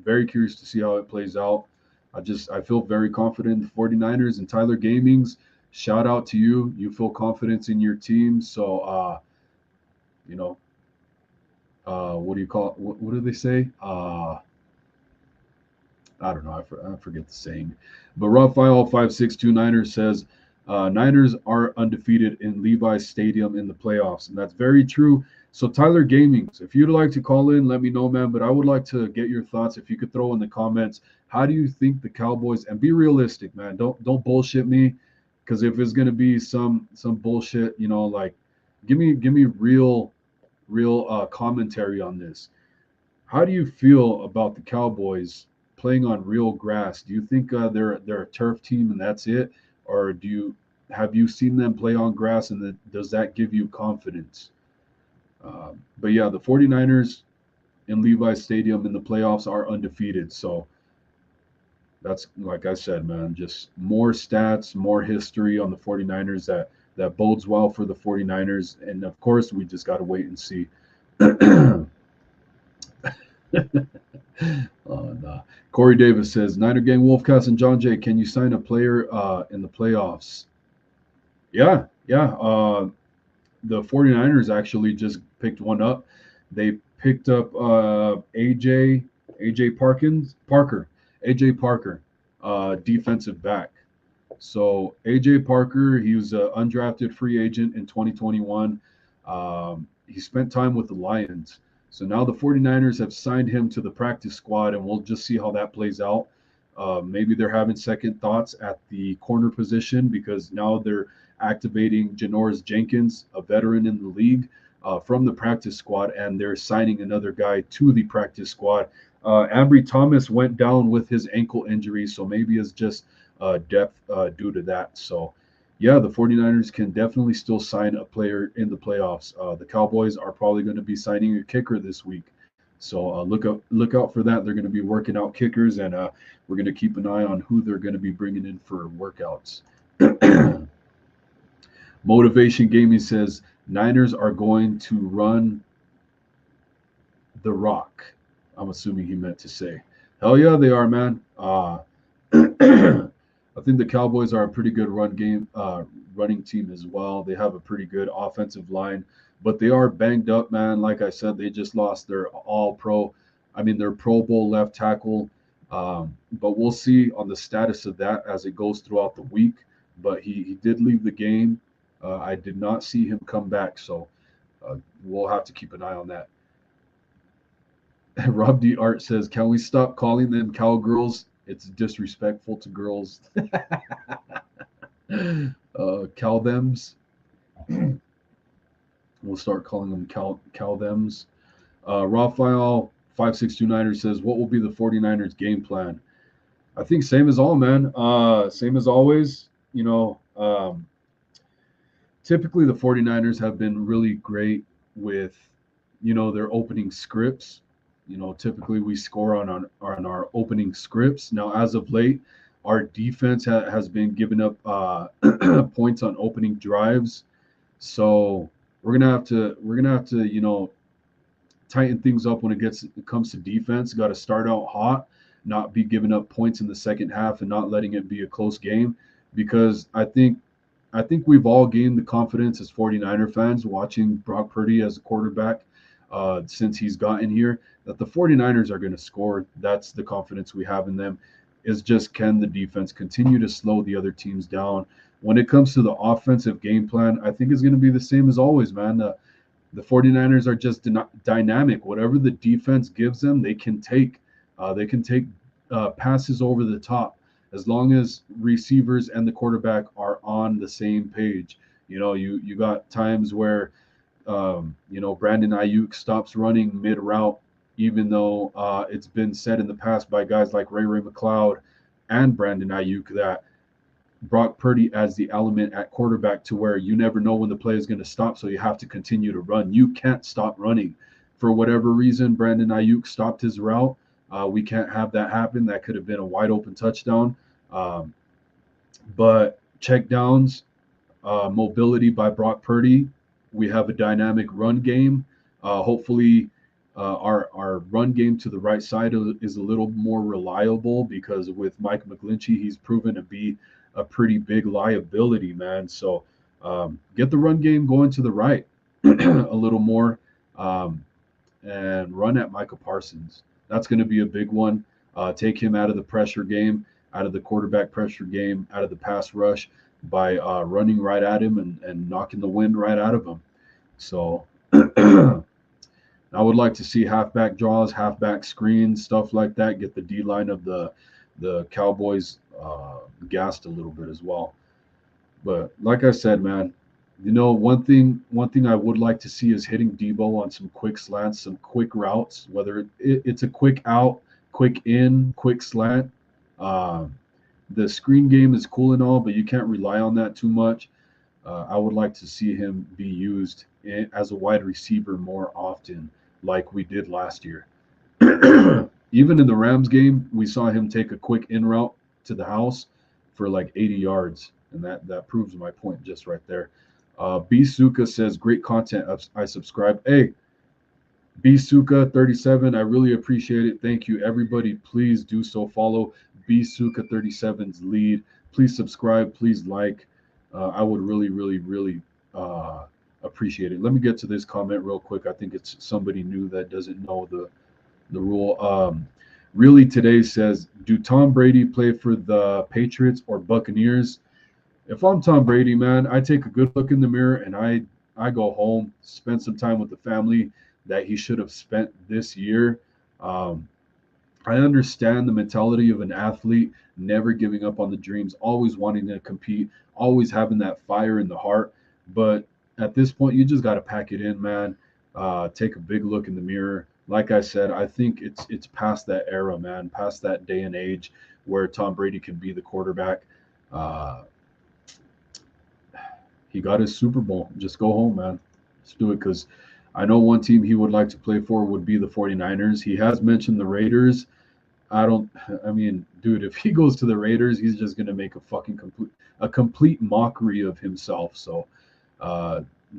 Very curious to see how it plays out. I feel very confident in the 49ers, and Tyler Gaming's, shout out to you. You feel confidence in your team. So, you know, what do you call it? What do they say? I don't know. I forget the saying. But Raphael5629 says, Niners are undefeated in Levi's Stadium in the playoffs. And that's very true. So Tyler Gaming, if you'd like to call in, let me know, man. But I would like to get your thoughts. If you could throw in the comments, how do you think the Cowboys, and be realistic, man. Don't bullshit me. Because if it's gonna be some bullshit, like give me real commentary on this. How do you feel about the Cowboys playing on real grass? Do you think they're a turf team and that's it, or have you seen them play on grass, and does that give you confidence? But yeah, the 49ers in Levi's Stadium in the playoffs are undefeated. So that's, like I said, man, just more stats, more history on the 49ers that bodes well for the 49ers. And of course, we just got to wait and see. Nah. Corey Davis says, Niner Gang, Wolfcast, and John Jay, can you sign a player in the playoffs? Yeah. The 49ers actually just picked one up. They picked up AJ Parker, defensive back. So AJ Parker, he was an undrafted free agent in 2021. He spent time with the Lions. So now the 49ers have signed him to the practice squad, and we'll just see how that plays out. Maybe they're having second thoughts at the corner position, because now they're activating Janoris Jenkins, a veteran in the league, from the practice squad, and they're signing another guy to the practice squad. Ambry Thomas went down with his ankle injury, so maybe it's just depth due to that. So, yeah, the 49ers can definitely still sign a player in the playoffs. The Cowboys are probably going to be signing a kicker this week. So look out for that. They're going to be working out kickers, and we're going to keep an eye on who they're going to be bringing in for workouts. Motivation Gaming says, Niners are going to run the rock. I'm assuming he meant to say. Hell yeah, they are, man. I think the Cowboys are a pretty good running team as well. They have a pretty good offensive line, but they are banged up, man. Like I said, they just lost their their Pro Bowl left tackle. But we'll see on the status of that as it goes throughout the week. But he did leave the game. I did not see him come back, so we'll have to keep an eye on that. Rob D. Art says, can we stop calling them cowgirls? It's disrespectful to girls. Cow-thems. We'll start calling them cow-thems. Raphael 5629 says, what will be the 49ers game plan? I think same as all, man. Same as always. Typically the 49ers have been really great with, their opening scripts. Typically we score on our opening scripts. Now, as of late, our defense has been giving up points on opening drives. So we're gonna have to tighten things up when it comes to defense. Got to start out hot, not be giving up points in the second half, and not letting it be a close game. Because I think we've all gained the confidence as 49er fans watching Brock Purdy as a quarterback since he's gotten here, that the 49ers are going to score. That's the confidence we have in them. Is just, can the defense continue to slow the other teams down? When it comes to the offensive game plan, I think it's going to be the same as always, man. The 49ers are just dynamic. Whatever the defense gives them, they can take. They can take passes over the top, as long as receivers and the quarterback are on the same page. You got times where Brandon Ayuk stops running mid route, even though it's been said in the past by guys like Ray McLeod and Brandon Ayuk that Brock Purdy adds the element at quarterback to where you never know when the play is going to stop, so you have to continue to run. You can't stop running. For whatever reason, Brandon Ayuk stopped his route. We can't have that happen. That could have been a wide open touchdown. But check downs, mobility by Brock Purdy. We have a dynamic run game. Hopefully, our run game to the right side is a little more reliable, because with Mike McGlinchey, he's proven to be a pretty big liability, man. So get the run game going to the right a little more, and run at Micah Parsons. That's going to be a big one. Take him out of the pressure game, out of the quarterback pressure game, out of the pass rush by running right at him and knocking the wind right out of him. So I would like to see halfback draws, halfback screens, stuff like that. Get the D line of the Cowboys gassed a little bit as well. But like I said, man, one thing I would like to see is hitting Debo on some quick slants, some quick routes, whether it's a quick out, quick in, quick slant. The screen game is cool and all, but you can't rely on that too much. I would like to see him be used as a wide receiver more often, like we did last year. Even in the Rams game, we saw him take a quick in route to the house for like 80 yards, and that proves my point just right there. B Suka says, great content. I subscribe. Hey, B Suka 37, I really appreciate it. Thank you, everybody. Please do so. Follow B Suka 37's lead. Please subscribe. Please like. I would really, really, really appreciate it. Let me get to this comment real quick. I think it's somebody new that doesn't know the rule. Really today says, do Tom Brady play for the Patriots or Buccaneers? If I'm Tom Brady, man, I take a good look in the mirror and I go home, spend some time with the family that he should have spent this year. I understand the mentality of an athlete, never giving up on the dreams, always wanting to compete, always having that fire in the heart. But at this point, you just got to pack it in, man. Take a big look in the mirror. Like I said, I think it's past that era, man, past that day and age where Tom Brady can be the quarterback. He got his Super Bowl. Just go home, man. Let's do it, because I know one team he would like to play for would be the 49ers. He has mentioned the Raiders. I mean, dude, if he goes to the Raiders, he's just going to make a complete mockery of himself. So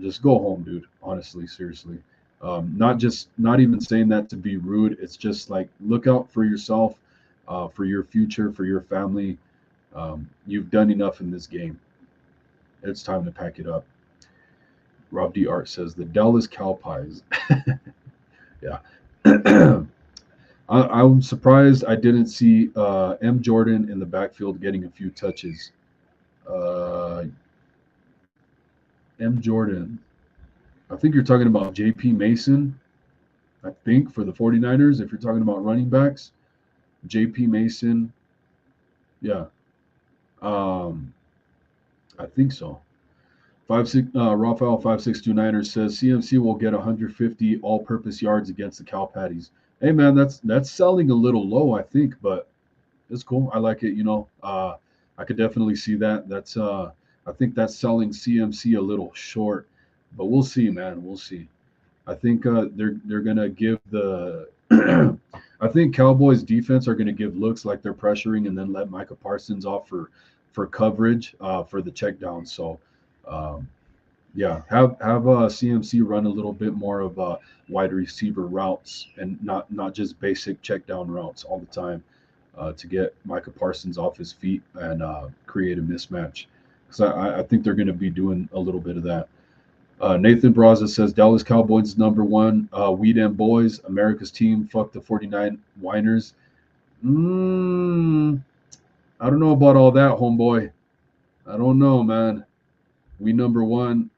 just go home, dude. Honestly, seriously. Not even saying that to be rude. It's just like, look out for yourself, for your future, for your family. You've done enough in this game. It's time to pack it up. Rob D. Art says the Dallas Cowboys. Yeah. I'm surprised I didn't see M. Jordan in the backfield getting a few touches. M. Jordan. I think you're talking about J.P. Mason, I think, for the 49ers, if you're talking about running backs. J.P. Mason. Yeah. I think so. Rafael 5629er says CMC will get 150 all-purpose yards against the Cal Patties. Hey man, that's selling a little low, I think, but it's cool. I like it. I could definitely see that. I think that's selling CMC a little short, but we'll see, man. We'll see. I think they're gonna give the. I think Cowboys defense are gonna give looks like they're pressuring and then let Micah Parsons off for coverage for the check down. So. Yeah, have CMC run a little bit more of wide receiver routes and not just basic check down routes all the time to get Micah Parsons off his feet and create a mismatch. Because I think they're going to be doing a little bit of that. Nathan Braza says Dallas Cowboys #1, Weed and Boys, America's team. Fuck the 49 whiners. I don't know about all that, homeboy. I don't know, man. We #1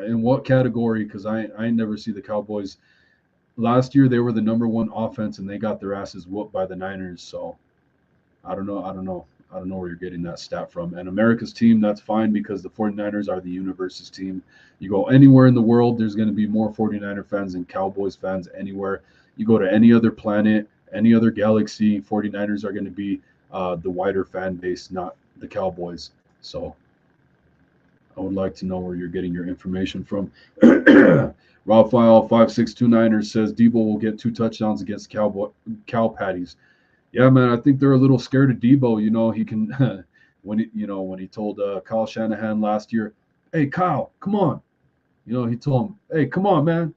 in what category? Because I never see the Cowboys. Last year they were the #1 offense and they got their asses whooped by the Niners. So I don't know. I don't know. I don't know where you're getting that stat from. And America's team, that's fine because the 49ers are the universe's team. You go anywhere in the world, there's going to be more 49er fans than Cowboys fans anywhere. You go to any other planet, any other galaxy, 49ers are going to be the wider fan base, not the Cowboys. So I would like to know where you're getting your information from. Raphael 5629er says Debo will get 2 touchdowns against Cow Patties. Yeah, man, I think they're a little scared of Debo. You know, he can when he told Kyle Shanahan last year, "Hey, Kyle, come on." You know, he told him, "Hey, come on, man."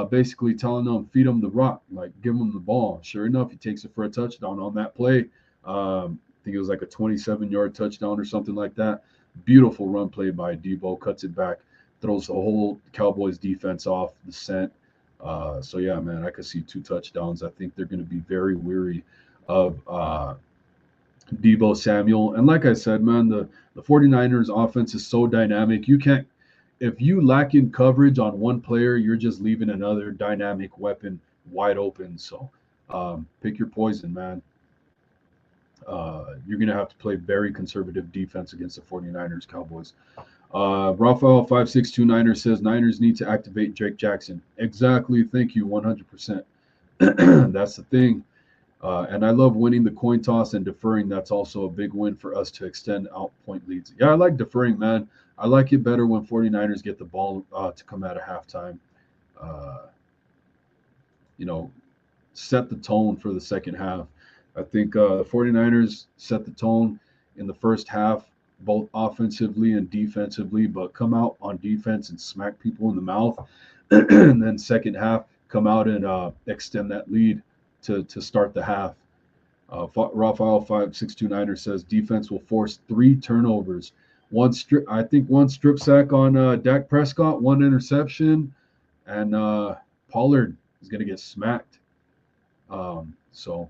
Basically telling him feed him the rock, like give him the ball. Sure enough, he takes it for a touchdown on that play. I think it was like a 27-yard touchdown or something like that. Beautiful run play by Debo, cuts it back, throws the whole Cowboys defense off the scent. So yeah, man, I could see 2 touchdowns. I think they're going to be very weary of Debo Samuel. And like I said, man, the 49ers offense is so dynamic. You can't, if you lack in coverage on one player, you're just leaving another dynamic weapon wide open. So pick your poison, man. You're going to have to play very conservative defense against the 49ers Cowboys. Raphael 5629er says Niners need to activate Drake Jackson. Exactly. Thank you. 100%. That's the thing. And I love winning the coin toss and deferring. That's also a big win for us to extend out point leads. Yeah, I like deferring, man. I like it better when 49ers get the ball to come out of halftime. Uh, you know, set the tone for the second half. I think the 49ers set the tone in the first half, both offensively and defensively, but come out on defense and smack people in the mouth. And then second half, come out and extend that lead to start the half. Raphael 5629er says defense will force 3 turnovers. One strip sack on Dak Prescott, 1 interception, and Pollard is going to get smacked. So,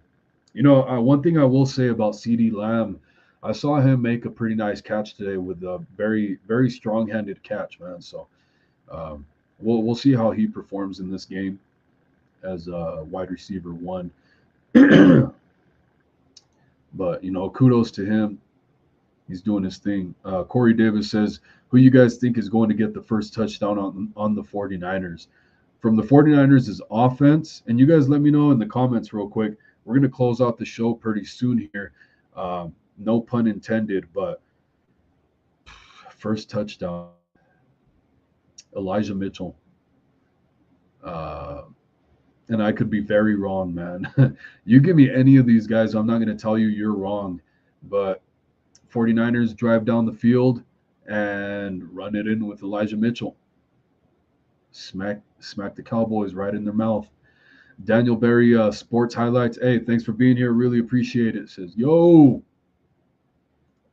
one thing I will say about CD Lamb, I saw him make a pretty nice catch today with a very, very strong-handed catch, man. So, we'll see how he performs in this game as wide receiver 1. But kudos to him. He's doing his thing. Corey Davis says, who you guys think is going to get the first touchdown on the 49ers? From the 49ers is offense. And you guys let me know in the comments real quick. We're going to close out the show pretty soon here. No pun intended, but first touchdown, Elijah Mitchell. And I could be very wrong, man. You give me any of these guys, I'm not going to tell you you're wrong. But 49ers drive down the field and run it in with Elijah Mitchell. Smack the Cowboys right in their mouth. Daniel Berry, Sports Highlights. Hey, thanks for being here. Really appreciate it. Says, yo.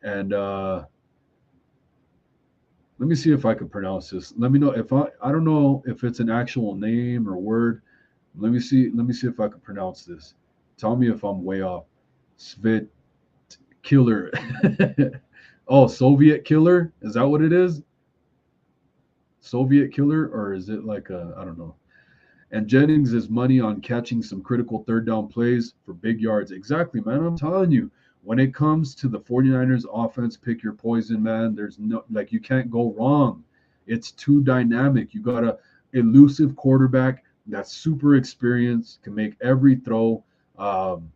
And let me see if I can pronounce this. Let me know if I don't know if it's an actual name or word. Let me see if I can pronounce this. Tell me if I'm way off. Svit Killer. Oh, Soviet Killer? Is that what it is? Soviet Killer? Or is it like I don't know. And Jennings is money on catching some critical third down plays for big yards. Exactly, man. I'm telling you, when it comes to the 49ers offense, pick your poison, man. There's no, you can't go wrong. It's too dynamic. You got a elusive quarterback that's super experienced, can make every throw. And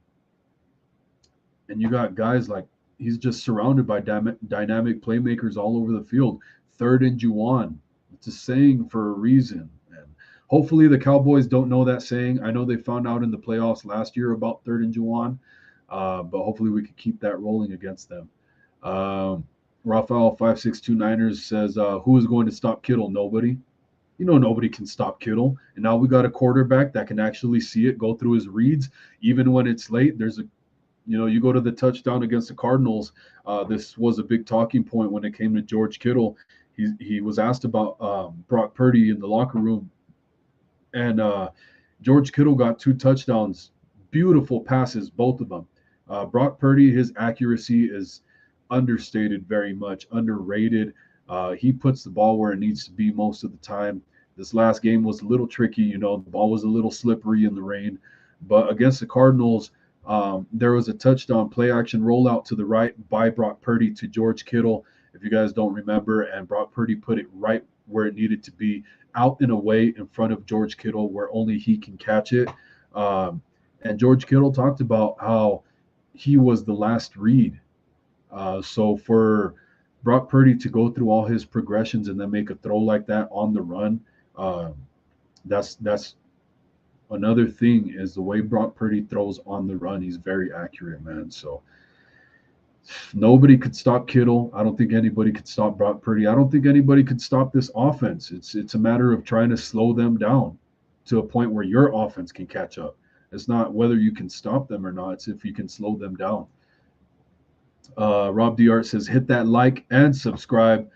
you got guys like, he's just surrounded by dynamic playmakers all over the field. Third and Juwan. It's a saying for a reason. And hopefully the Cowboys don't know that saying. I know they found out in the playoffs last year about third and Juwan. But hopefully we could keep that rolling against them. Raphael 5629ers says, who is going to stop Kittle? Nobody. Nobody can stop Kittle. And now we got a quarterback that can actually see it, go through his reads, even when it's late. There's you go to the touchdown against the Cardinals. This was a big talking point when it came to George Kittle. He was asked about Brock Purdy in the locker room. And George Kittle got 2 touchdowns. Beautiful passes, both of them. Brock Purdy, his accuracy is understated very much, underrated. He puts the ball where it needs to be most of the time. This last game was a little tricky. The ball was a little slippery in the rain. But against the Cardinals, There was a touchdown play action rollout to the right by Brock Purdy to George Kittle, if you guys don't remember, and Brock Purdy put it right where it needed to be, out and away in front of George Kittle where only he can catch it. And George Kittle talked about how he was the last read. So for Brock Purdy to go through all his progressions and then make a throw like that on the run, uh, that's another thing is the way Brock Purdy throws on the run. He's very accurate, man. So nobody could stop Kittle. I don't think anybody could stop Brock Purdy. I don't think anybody could stop this offense. It's a matter of trying to slow them down to a point where your offense can catch up. It's not whether you can stop them or not. It's if you can slow them down. Rob Dart says, hit that like and subscribe.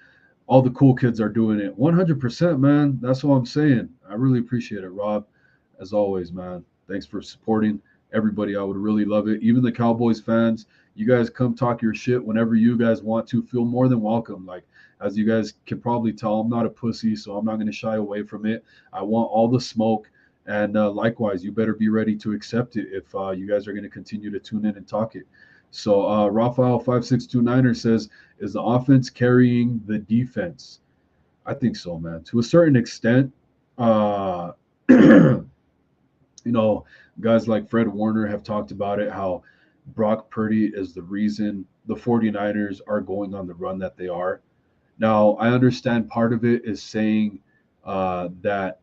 All the cool kids are doing it. 100%, man. That's what I'm saying. I really appreciate it, Rob. As always, man. Thanks for supporting everybody. I would really love it. Even the Cowboys fans, you guys come talk your shit whenever you guys want to. Feel more than welcome. Like, as you guys can probably tell, I'm not a pussy, so I'm not going to shy away from it. I want all the smoke. And likewise, you better be ready to accept it if you guys are going to continue to tune in and talk it. So Raphael5629er says, is the offense carrying the defense? I think so, man. To a certain extent, you know, guys like Fred Warner have talked about it, how Brock Purdy is the reason the 49ers are going on the run that they are. Now, I understand part of it is saying that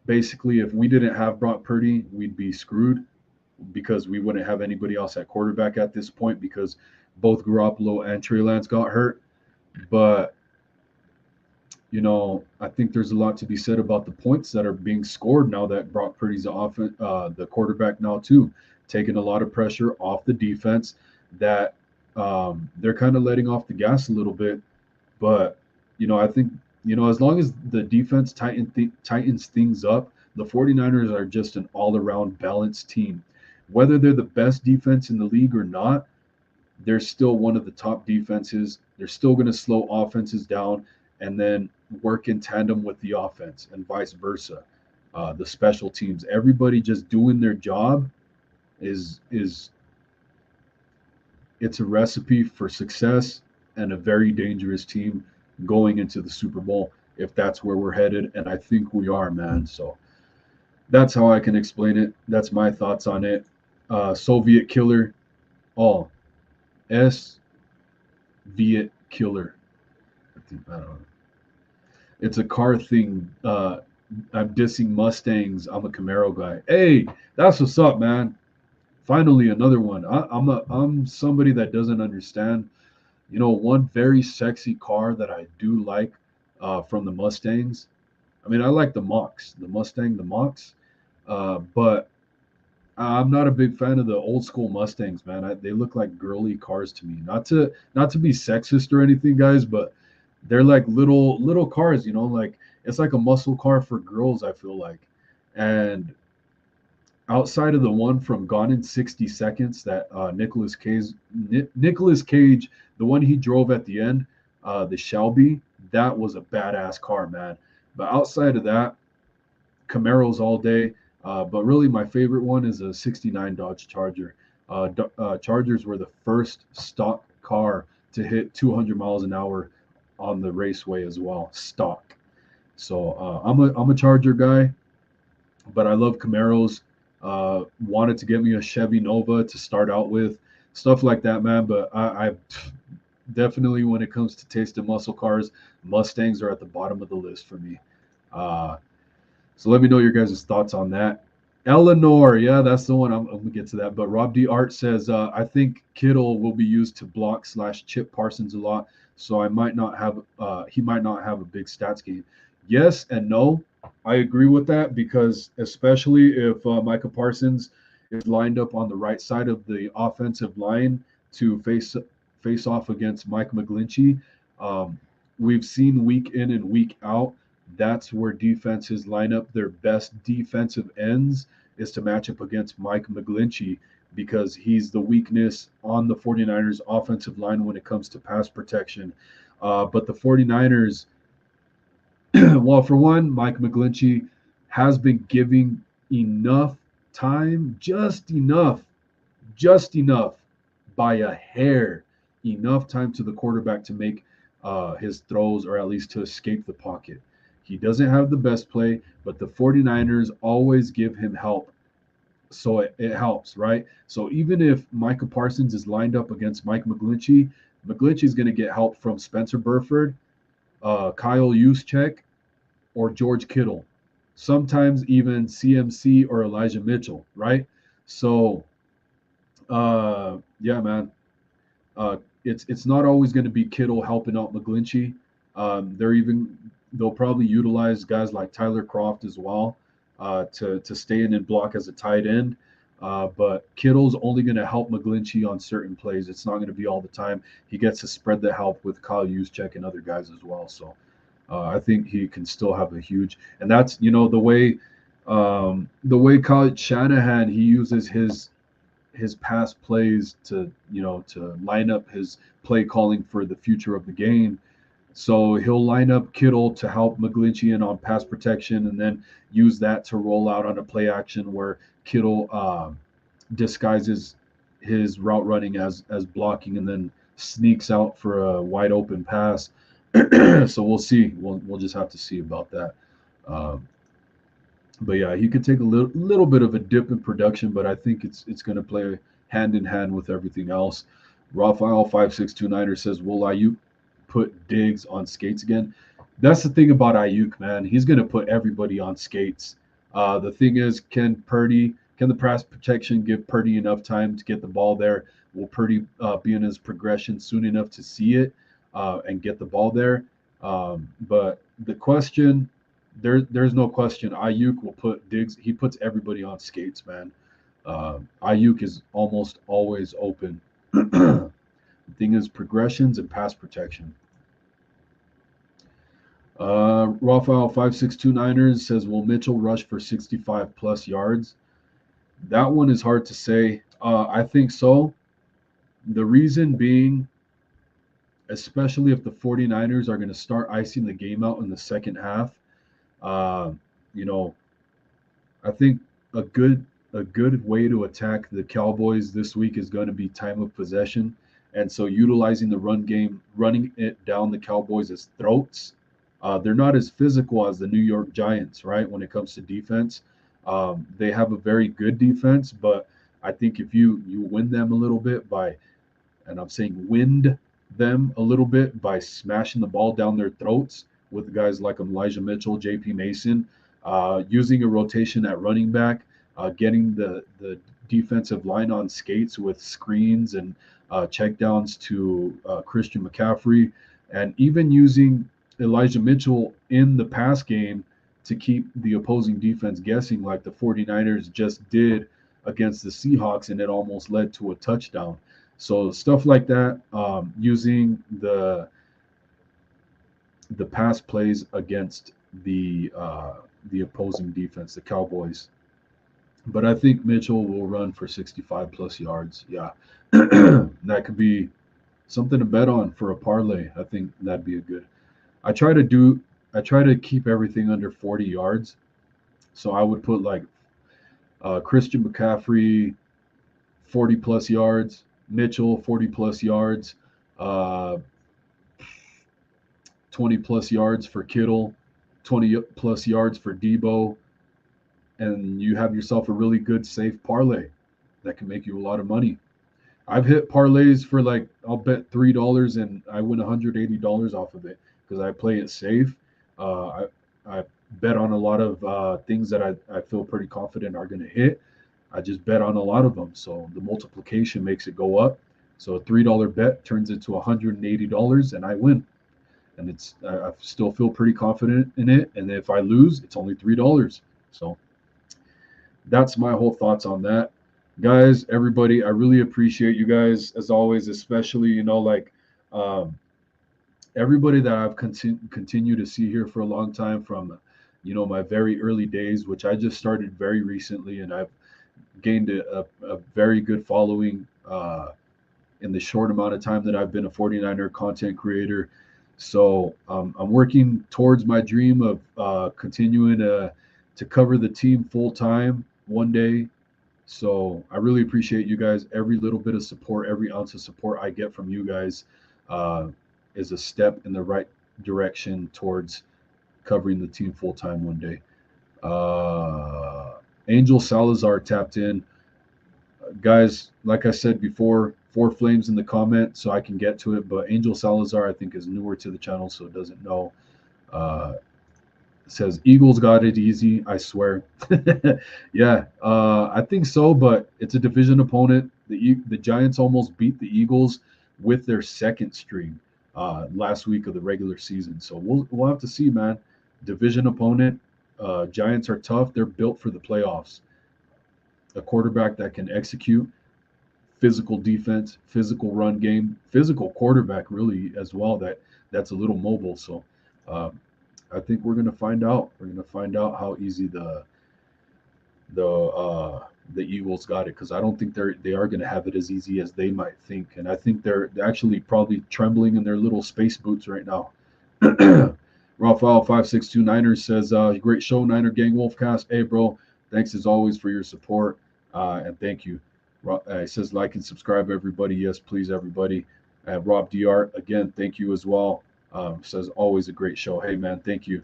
basically if we didn't have Brock Purdy, we'd be screwed because we wouldn't have anybody else at quarterback at this point because both Garoppolo and Trey Lance got hurt. But, you know, I think there's a lot to be said about the points that are being scored now that Brock Purdy's the quarterback now too, taking a lot of pressure off the defense that they're kind of letting off the gas a little bit. But, you know, I think, you know, as long as the defense tightens things up, the 49ers are just an all-around balanced team. Whether they're the best defense in the league or not, they're still one of the top defenses. They're still going to slow offenses down and then work in tandem with the offense and vice versa. The special teams, everybody just doing their job is it's a recipe for success and a very dangerous team going into the Super Bowl if that's where we're headed. And I think we are, man. So that's how I can explain it. That's my thoughts on it. Soviet killer. Oh, S. Viet killer. I don't know. It's a car thing. I'm dissing Mustangs. I'm a Camaro guy. Hey, that's what's up, man. Finally, another one. I'm somebody that doesn't understand. You know, one very sexy car that I do like from the Mustangs. I mean, I like the Mach, the Mustang, the Mach, but I'm not a big fan of the old school Mustangs, man. They look like girly cars to me. Not to be sexist or anything, guys, but they're like little cars, you know, like it's like a muscle car for girls, I feel like. And outside of the one from Gone in 60 Seconds that Nicolas Cage, the one he drove at the end, the Shelby, that was a badass car, man. But outside of that, Camaros all day. But really, my favorite one is a '69 Dodge Charger. Chargers were the first stock car to hit 200 miles an hour on the raceway as well, stock. So I'm a Charger guy, but I love Camaros. Wanted to get me a Chevy Nova to start out with, stuff like that, man. But I definitely, when it comes to taste of muscle cars, Mustangs are at the bottom of the list for me. So let me know your guys' thoughts on that. Eleanor, yeah, that's the one. I'm gonna get to that. But Rob D. Art says, I think Kittle will be used to block / chip Parsons a lot, so he might not have a big stats game. Yes and no. I agree with that because especially if Micah Parsons is lined up on the right side of the offensive line to face off against Mike McGlinchey, we've seen week in and week out that's where defenses line up their best defensive ends is to match up against Mike McGlinchey because he's the weakness on the 49ers offensive line when it comes to pass protection. But the 49ers, well, for one, Mike McGlinchey has been giving enough time, just enough just enough, by a hair, enough time to the quarterback to make his throws, or at least to escape the pocket. He doesn't have the best play, but the 49ers always give him help. So it helps, right? So even if Micah Parsons is lined up against Mike McGlinchey, McGlinchey is going to get help from Spencer Burford, Kyle Juszczyk, or George Kittle. Sometimes even CMC or Elijah Mitchell, right? So, yeah, man, it's not always going to be Kittle helping out McGlinchey. They'll probably utilize guys like Tyler Croft as well to stay in and block as a tight end. But Kittle's only going to help McGlinchey on certain plays. It's not going to be all the time. He gets to spread the help with Kyle Juszczyk and other guys as well. So I think he can still have a huge, and that's the way Kyle Shanahan, he uses his past plays to to line up his play calling for the future of the game. So he'll line up Kittle to help McGlinchey in on pass protection, and then use that to roll out on a play action where Kittle disguises his route running as blocking, and then sneaks out for a wide open pass. So we'll see. We'll just have to see about that. Um, but yeah, he could take a little bit of a dip in production, but I think it's going to play hand in hand with everything else. Raphael 5629er says, "Will Ayuk put Diggs on skates again?" That's the thing about Ayuk, man. He's going to put everybody on skates. The thing is, can the pass protection give Purdy enough time to get the ball there? Will Purdy be in his progression soon enough to see it and get the ball there? But the question, there's no question. Ayuk will put Diggs. He puts everybody on skates, man. Ayuk is almost always open. The thing is progressions and pass protection. Raphael 5629ers says, "Will Mitchell rush for 65 plus yards?" That one is hard to say. I think so. The reason being, especially if the 49ers are going to start icing the game out in the second half, uh, you know, I think a good way to attack the Cowboys this week is going to be time of possession, and so utilizing the run game, running it down the Cowboys' throats. They're not as physical as the New York Giants, right? When it comes to defense, they have a very good defense, but I think if you win them a little bit by, and I'm saying wind them a little bit by smashing the ball down their throats with guys like Elijah Mitchell, J.P. Mason, using a rotation at running back, getting the defensive line on skates with screens and checkdowns to Christian McCaffrey, and even using Elijah Mitchell in the pass game to keep the opposing defense guessing, like the 49ers just did against the Seahawks, and it almost led to a touchdown. So stuff like that, using the pass plays against the opposing defense, the Cowboys. But I think Mitchell will run for 65 plus yards. Yeah, that could be something to bet on for a parlay. I think that'd be a good. I try to do. I try to keep everything under 40 yards. So I would put like Christian McCaffrey 40 plus yards, Mitchell 40 plus yards, uh, 20 plus yards for Kittle, 20 plus yards for Debo, and you have yourself a really good safe parlay that can make you a lot of money. I've hit parlays for like, I'll bet $3 and I win $180 off of it because I play it safe. I bet on a lot of things that I feel pretty confident are going to hit. I just bet on a lot of them. So the multiplication makes it go up. So a $3 bet turns into $180 and I win. And I still feel pretty confident in it. And if I lose, it's only $3. So that's my whole thoughts on that. Guys, everybody, I really appreciate you guys as always, especially, um, everybody that I've continued to see here for a long time from, my very early days, which I just started very recently, and I've gained a very good following in the short amount of time that I've been a 49er content creator. So I'm working towards my dream of continuing to cover the team full time one day, So I really appreciate you guys. Every little bit of support, every ounce of support I get from you guys uh, is a step in the right direction towards covering the team full time one day. Angel Salazar tapped in. Guys, like I said before, four flames in the comment so I can get to it. But Angel Salazar, I think, is newer to the channel, so doesn't know. Uh, says Eagles got it easy, I swear. Yeah, I think so, but it's a division opponent. The Giants almost beat the Eagles with their second string last week of the regular season. So we'll have to see, man. Division opponent. Giants are tough. They're built for the playoffs. A quarterback that can execute, physical defense, physical run game, physical quarterback really as well. That's a little mobile. So I think we're gonna find out. We're gonna find out how easy the Eagles got it, because I don't think they are gonna have it as easy as they might think. And I think they're actually probably trembling in their little space boots right now. Rafael 5629er says, "Great show, Niner Gang Wolfcast. Hey, bro, thanks as always for your support, and thank you." He says, "Like and subscribe, everybody. Yes, please, everybody." Rob Dr. Again, thank you as well. Says, "Always a great show." Hey, man, thank you.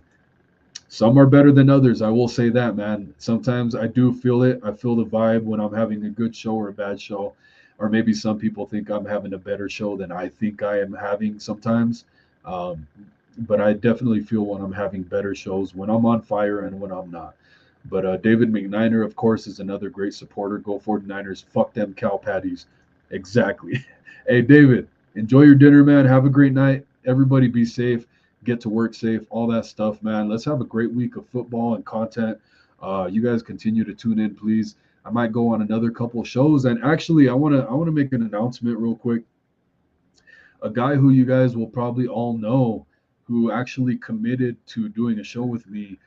Some are better than others. I will say that, man. Sometimes I do feel it. I feel the vibe when I'm having a good show or a bad show, or maybe some people think I'm having a better show than I think I am having sometimes. Um, but I definitely feel when I'm having better shows, when I'm on fire and when I'm not. But David McNiner, of course, is another great supporter. Go 49ers. Fuck them cow patties. Exactly. Hey, David, enjoy your dinner, man. Have a great night. Everybody be safe. Get to work safe. All that stuff, man. Let's have a great week of football and content. You guys continue to tune in, please. I might go on another couple shows. And actually, I wanna make an announcement real quick. A guy who you guys will probably all know, who actually committed to doing a show with me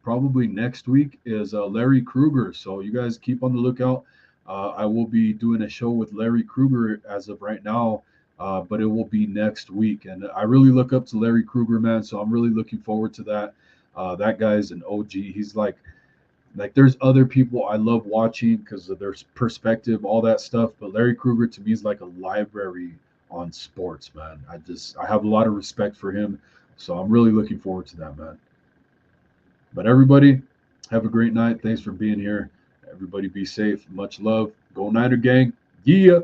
probably next week, is Larry Kruger. So you guys keep on the lookout. I will be doing a show with Larry Kruger as of right now, but it will be next week. And I really look up to Larry Kruger, man. So I'm really looking forward to that. That guy's an OG. He's like there's other people I love watching because of their perspective, all that stuff. But Larry Kruger to me is like a library on sports, man. I have a lot of respect for him. So I'm really looking forward to that, man. But everybody, have a great night. Thanks for being here. Everybody be safe. Much love. Go Niner Gang. Yeah.